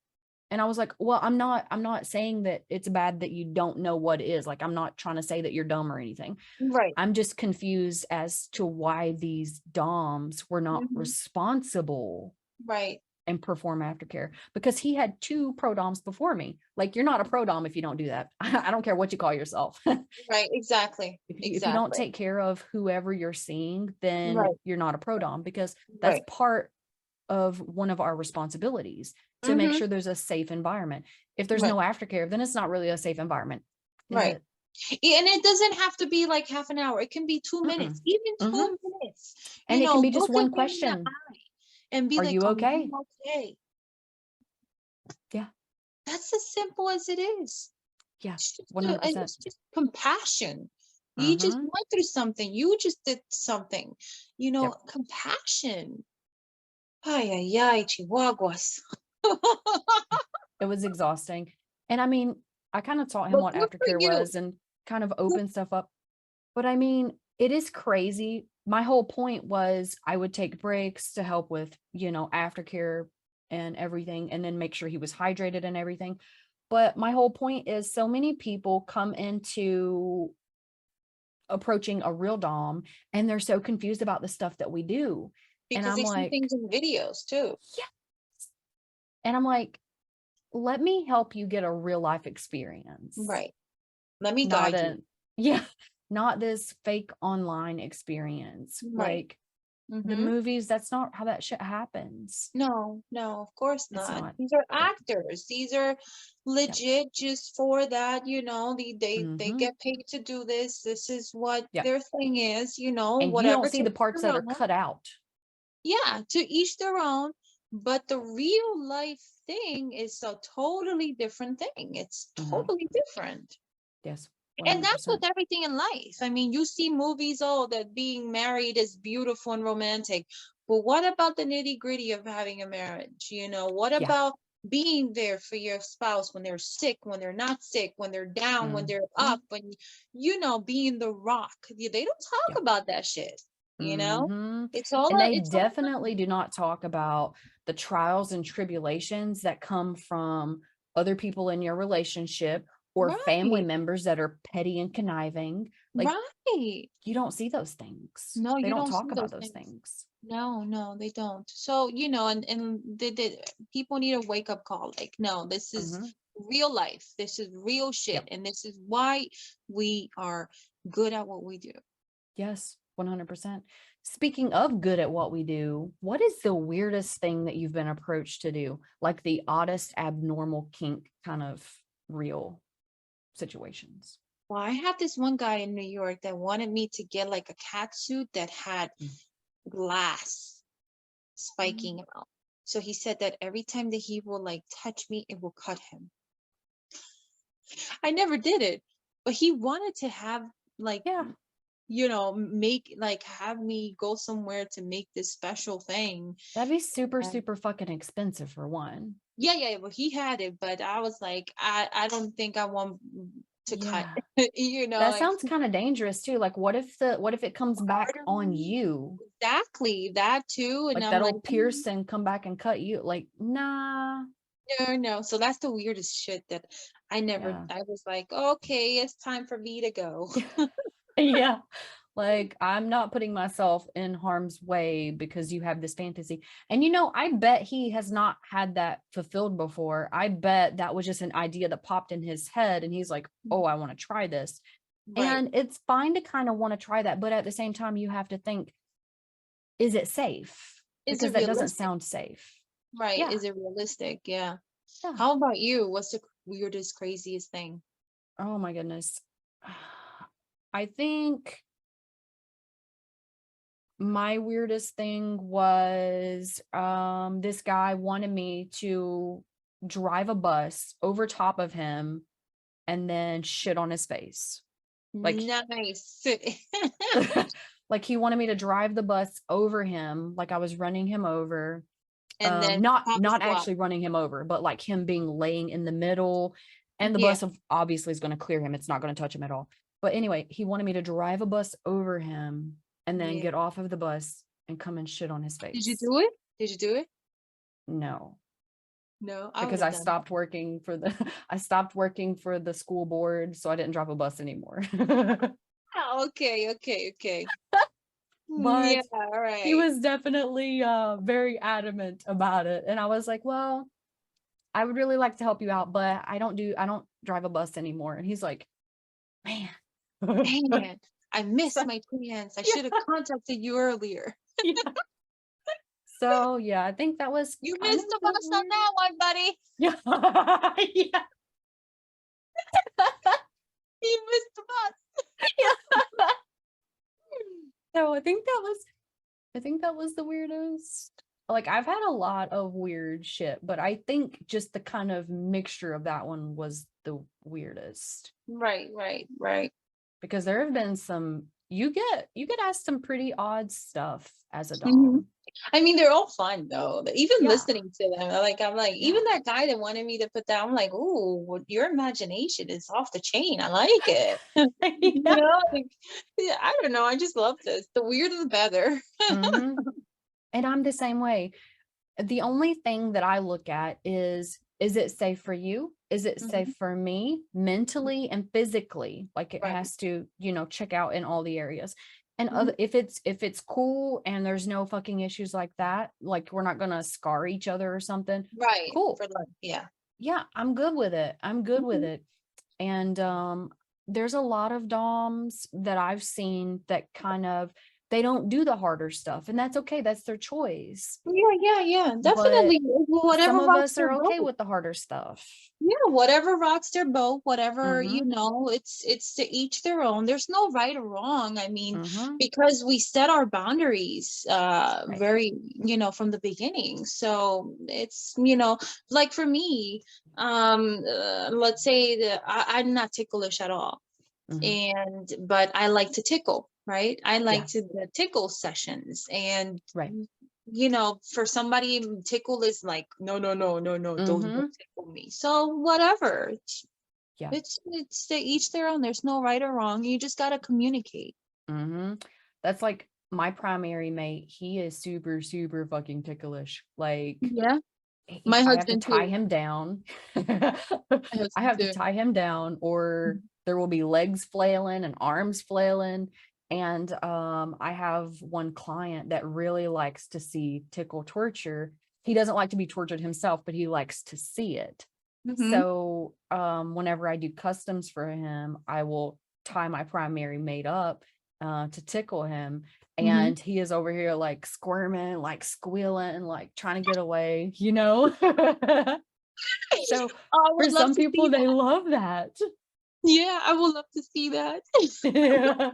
And I was like, "Well, I'm not saying that it's bad that you don't know what it is. Like, I'm not trying to say that you're dumb or anything. Right. I'm just confused as to why these DOMs were not Hmm. responsible Right. and perform aftercare, because he had 2 pro DOMs before me. Like, you're not a pro DOM if you don't do that. I don't care what you call yourself. Right. Exactly. If you don't Exactly. take care of whoever you're seeing, then Right. you're not a pro DOM, because that's Right. part of one of our responsibilities to make Hmm. sure there's a safe environment. If there's Right. no aftercare, then it's not really a safe environment, is Right. it? And it doesn't have to be like half an hour. It can be 2 minutes, Mm-mm. even Mm-hmm. 2 minutes. And it can be just Look at one me in the question. eye and be Are like, you "Are okay? you okay?" Yeah. That's as simple as it is. Yeah. And 100%. it's just compassion. You just Mm-hmm. went through something. You just did something. Yep. Compassion. Ay, ay, ay, chihuahuas. It was exhausting. And I mean, I kind of taught him But what good for aftercare you. was and kind of Good. opened stuff up. But I mean, it is crazy. My whole point was I would take breaks to help with, aftercare and everything, and then make sure he was hydrated and everything. But my whole point is so many people come into approaching a real dom and they're so confused about the stuff that we do. And Because I'm they see like, things in videos too. yeah. And I'm like, let me help you get a real life experience. Right. Let me Not guide you. a, yeah, not this fake online experience. Right. Like, the Mm-hmm. movies, that's not how that shit happens. No, no, of course It's not. not. These are Yep. actors. These are Yep. legit just for that, they Mm-hmm. get paid to do this. This is what Yep. their thing is, And you don't whatever see to the each parts their that are own. cut out. Yeah, to each their own. But the real life thing is a totally different thing. It's Mm-hmm. totally different. Yes. And that's 100%. with everything in life. I mean, you see movies, oh, that being married is beautiful and romantic. But what about the nitty gritty of having a marriage? You know, what Yeah. about being there for your spouse when they're sick, when they're not sick, when they're down, when they're Mhm. up, when, you know, being the rock? They don't Yeah. talk about that shit, you know? Mhm. It's all, And they it's all definitely do not talk about the trials and tribulations that come from other people in your relationship or family right, members that are petty and conniving. Like, right. you don't see those things. No, They you don't don't talk see about those those things. things. No, no, they don't. So, you know, and the people need a wake up call. Like, no, this is Mhm. real life. This is real shit. Yep. And this is why we are good at what we do. Yes, 100%. Speaking of good at what we do, what is the weirdest thing that you've been approached to do? Like the oddest abnormal kink kind of real situations? Well, I had this one guy in New York that wanted me to get like a cat suit that had glass spiking Mm. out. So he said that every time that he will like touch me, it will cut him. I never did it, but he wanted to have like, Yeah, you know, make like have me go somewhere to make this special thing. that'd be super, And super fucking expensive for one. yeah, yeah, well, he had it, but I was like, I don't think I want to cut, Yeah. you know, That like sounds kind of dangerous too. Like what if it comes back on artery, you? exactly that too. And Like I'm like, that'll pierce and come back and cut you. Like, nah. no, no. So that's the weirdest shit that I never, Yeah. I was like, okay, it's time for me to go. Yeah. Like, I'm not putting myself in harm's way because you have this fantasy. And I bet he has not had that fulfilled before. I bet that was just an idea that popped in his head and he's like, "Oh, I want to try this." Right. And it's fine to kind of want to try that, but at the same time you have to think, is it safe? Is Because it that doesn't realistic? sound safe. Right. Yeah. Is it realistic? Yeah. Yeah. How about you? What's the weirdest, craziest thing? Oh my goodness. I think my weirdest thing was this guy wanted me to drive a bus over top of him and then shit on his face. Like Nice. like he wanted me to drive the bus over him like I was running him over. And then Not have a not squat. actually running him over, but like him being laying in the middle, and the Yeah. bus obviously is going to clear him. It's not going to touch him at all. But anyway, he wanted me to drive a bus over him and then Yeah. get off of the bus and come and shit on his Did you face. do it? Did you do it? No, No, I would because have I done stopped working for the I stopped working for the school board, so I didn't drive a bus anymore. that. Okay, okay, okay. But Yeah, all he right. was definitely very adamant about it, and I was like, well, I would really like to help you out, but I don't drive a bus anymore. And he's like, man. Dang it. I missed So, my chance. I should have yeah, contacted you earlier. yeah. So yeah, I think that was You kind missed of the the bus on weird. that one, buddy. Yeah. Yeah. You missed the bus. Yeah. So I think that was the weirdest. Like I've had a lot of weird shit, but I think just the kind of mixture of that one was the weirdest. Right, right, right. Because there have been some you get asked some pretty odd stuff as a Mhm. dom. I mean, they're all fun though. Even Yeah. listening to them, I'm like, Yeah. even that guy that wanted me to put that, I'm like, ooh, your imagination is off the chain. I like it. You Yeah. know, like, yeah, I don't know. I just love this. The weirder the better. Hmm. And I'm the same way. The only thing that I look at is it safe for you? Is it safe Mhm. for me mentally and physically? Like it Right. has to, check out in all the areas. And Mhm. if it's cool and there's no fucking issues like that, like we're not gonna scar each other or something, Right. cool. For life. Yeah. Yeah, I'm good with it. I'm good with Mhm. it. And there's a lot of doms that I've seen that kind of they don't do the harder stuff, and that's okay. That's their choice. Yeah, yeah, yeah. But Definitely. some Whatever of rocks us their are okay boat. with the harder stuff. Yeah, whatever rocks their boat, whatever, Mm-hmm. it's to each their own. There's no right or wrong. I mean, Mm-hmm. because we set our boundaries Right. very, from the beginning. So it's, like for me, let's say that I'm not ticklish at all. but I like to tickle, right? I like Yeah. to the tickle sessions, and Right. for somebody, tickle is like, no, no, no, no, no, don't Mm-hmm. tickle me. So whatever. Yeah. It's they each their own. There's no right or wrong. You just gotta communicate. Mm-hmm. That's like my primary mate. He is super, super fucking ticklish. Like, Yeah. My I have to husband tie too. him down. My I husband have to too. tie him down, or there will be legs flailing and arms flailing. And I have one client that really likes to see tickle torture. He doesn't like to be tortured himself, but he likes to see it. Mm-hmm. So whenever I do customs for him, I will tie my primary mate up to tickle him. Mm-hmm. And he is over here like squirming, like squealing, like trying to get away, you know? So I for would love some to see people, they that. love that. Yeah, I would love to see that. Yeah.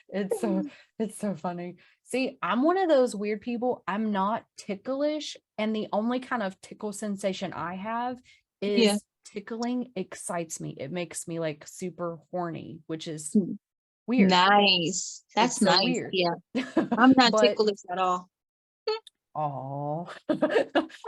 It's so it's so funny. See, I'm one of those weird people. I'm not ticklish, and the only kind of tickle sensation I have Yeah. is tickling excites me. It makes me like super horny, which is Mm. weird. Nice. It's That's so nice. weird. Yeah. I'm not But ticklish at all. oh. At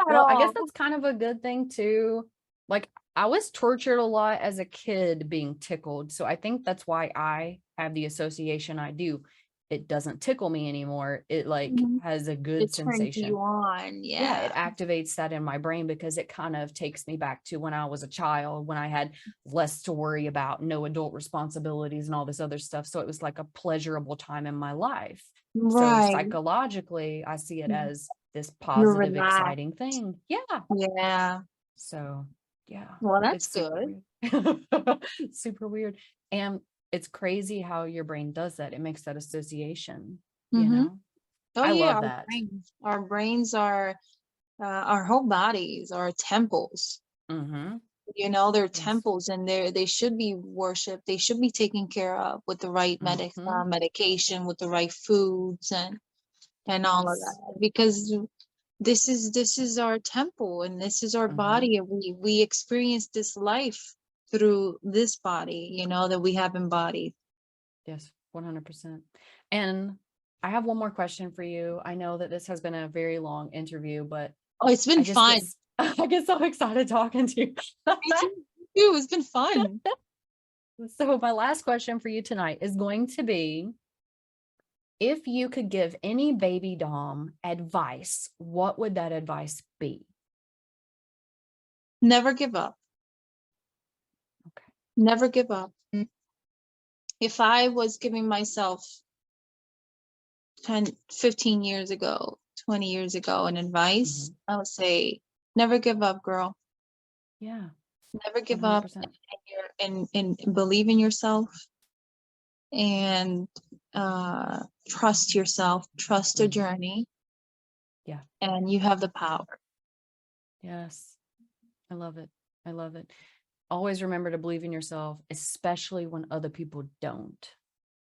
Well, I guess all. that's kind of a good thing too. Like I was tortured a lot as a kid being tickled. So I think that's why I have the association I do. It doesn't tickle me anymore. It like Mhm. has a good It turns you sensation. on. Yeah, it Yeah. activates that in my brain because it kind of takes me back to when I was a child, when I had less to worry about, no adult responsibilities and all this other stuff. So it was like a pleasurable time in my life. So Right. psychologically, I see it Mhm. as this You're positive, relaxed. exciting thing. Yeah. Yeah. So yeah, Well, that's it's super good. weird. Super weird. And it's crazy how your brain does that. It makes that association, you Mm-hmm. know? Oh I yeah, love that. our brains are our whole bodies are temples. Mm-hmm. They're Yes. temples, and they should be worshipped. They should be taken care of with the right Mm-hmm. medication, with the right foods, and all of Yes. that. Because this is our temple, and this is our Mm-hmm. body, and we experience this life through this body, that we have embodied. Yes, 100%. And I have one more question for you. I know that this has been a very long interview, but Oh, it's been I just get fun. I get so excited talking to you. Me too. It's been fun. So my last question for you tonight is going to be, if you could give any baby dom advice, what would that advice be? Never give up. Okay. Never give up. If I was giving myself 10, 15 years ago, 20 years ago an advice, Mhm. I would say, never give up, girl. Yeah, Never give up, 100%. and believe in yourself, and trust yourself, trust the Mhm. journey, Yeah. and you have the power. Yes. I love it. I love it. Always remember to believe in yourself, especially when other people don't.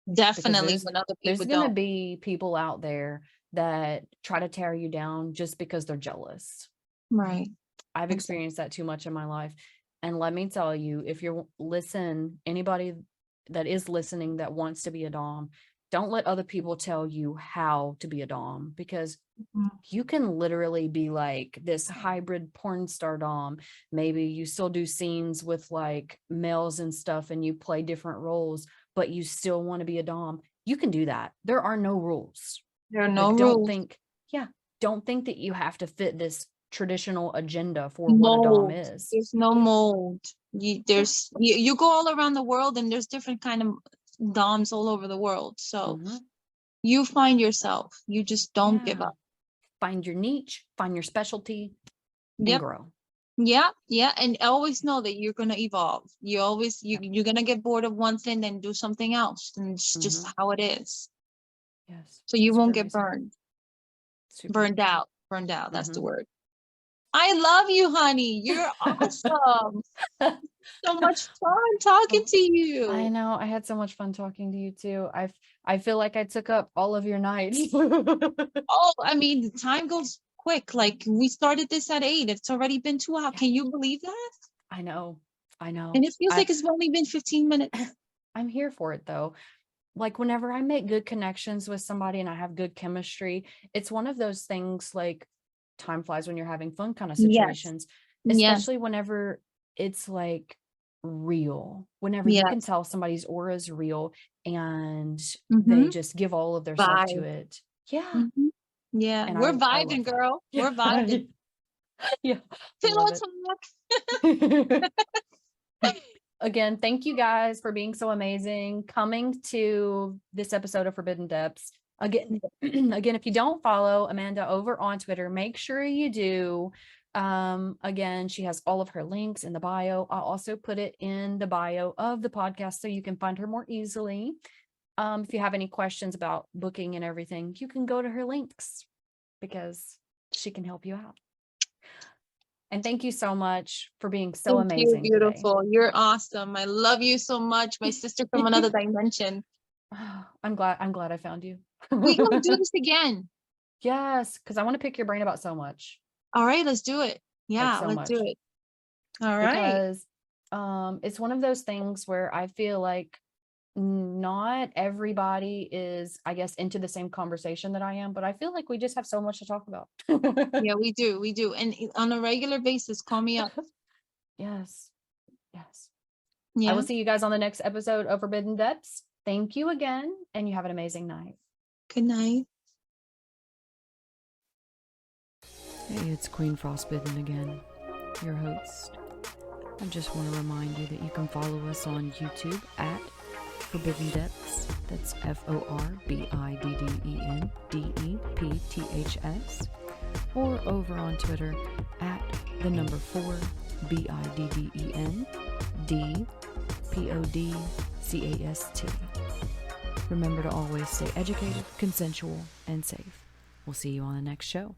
Because Definitely there's when other there's people going to don't. be people out there that try to tear you down just because they're jealous. Right. I've Exactly. experienced that too much in my life. And let me tell you, if you're anybody that is listening that wants to be a dom, don't let other people tell you how to be a dom, because you can literally be like this hybrid porn star dom. Maybe you still do scenes with like males and stuff and you play different roles, but you still want to be a dom. You can do that. There are no rules. There are no Like rules. don't think that you have to fit this traditional agenda for what a dom Mold. is. There's no Yeah. mold. You go all around the world, and there's different kind of DOMs all over the world. So Mm-hmm. you find yourself. You just don't give Yeah. up. Find your niche, find your specialty, and Yep. grow. Yeah. Yeah. And always know that you're gonna evolve. Yeah. You're gonna get bored of one thing, then do something else. And it's just Mm-hmm. how it is. Yes. So you won't Super get reasonable. burned. Super Burned reasonable. out. Burned out. That's the Mm-hmm. word. I love you, honey. You're awesome. So much fun talking Oh, to I you. know. I had so much fun talking to you too. I feel like I took up all of your nights. Oh, I mean, the time goes quick. Like we started this at 8. It's already been 2 hours. Yeah, Can you believe that? I know. I know. And it feels I like it's only been 15 minutes. I'm here for it though. Like whenever I make good connections with somebody and I have good chemistry, it's one of those things like time flies when you're having fun kind of Yes. situations, Yes. especially whenever it's like real, whenever you can Yes. tell somebody's aura is real and they Mm-hmm. just give all of their self to Vibe. it. Yeah. Mm-hmm. Yeah. And We're I love vibing, that. girl. Yeah. We're vibing. Yeah. I Pillow love it. talk. Again, thank you guys for being so amazing. Coming to this episode of Forbidden Depths. Again, if you don't follow Amanda over on Twitter, make sure you do. Again, she has all of her links in the bio. I'll also put it in the bio of the podcast so you can find her more easily. If you have any questions about booking and everything, you can go to her links because she can help you out. And thank you so much for being so Thank you, amazing today. beautiful. You're awesome. I love you so much. My sister from another dimension. I'm glad I found you. We gotta do this again. Yes, because I want to pick your brain about so much. All right, let's do it. Like Yeah, so let's do much. it. All right. Because it's one of those things where I feel like not everybody is, I guess, into the same conversation that I am, but I feel like we just have so much to talk about. Yeah, we do. We do. And on a regular basis, call me up. Yes. Yes. I will Yeah. see you guys on the next episode of Forbidden Depths. Thank you again, and you have an amazing night. Good night. Hey, it's Queen Frostbitten again, your host. I just want to remind you that you can follow us on YouTube at Forbidden Depths. That's FORBIDDENDEPTHS. Or over on Twitter at the number 4 BIDDENDPODCAST. Remember to always stay educated, consensual, and safe. We'll see you on the next show.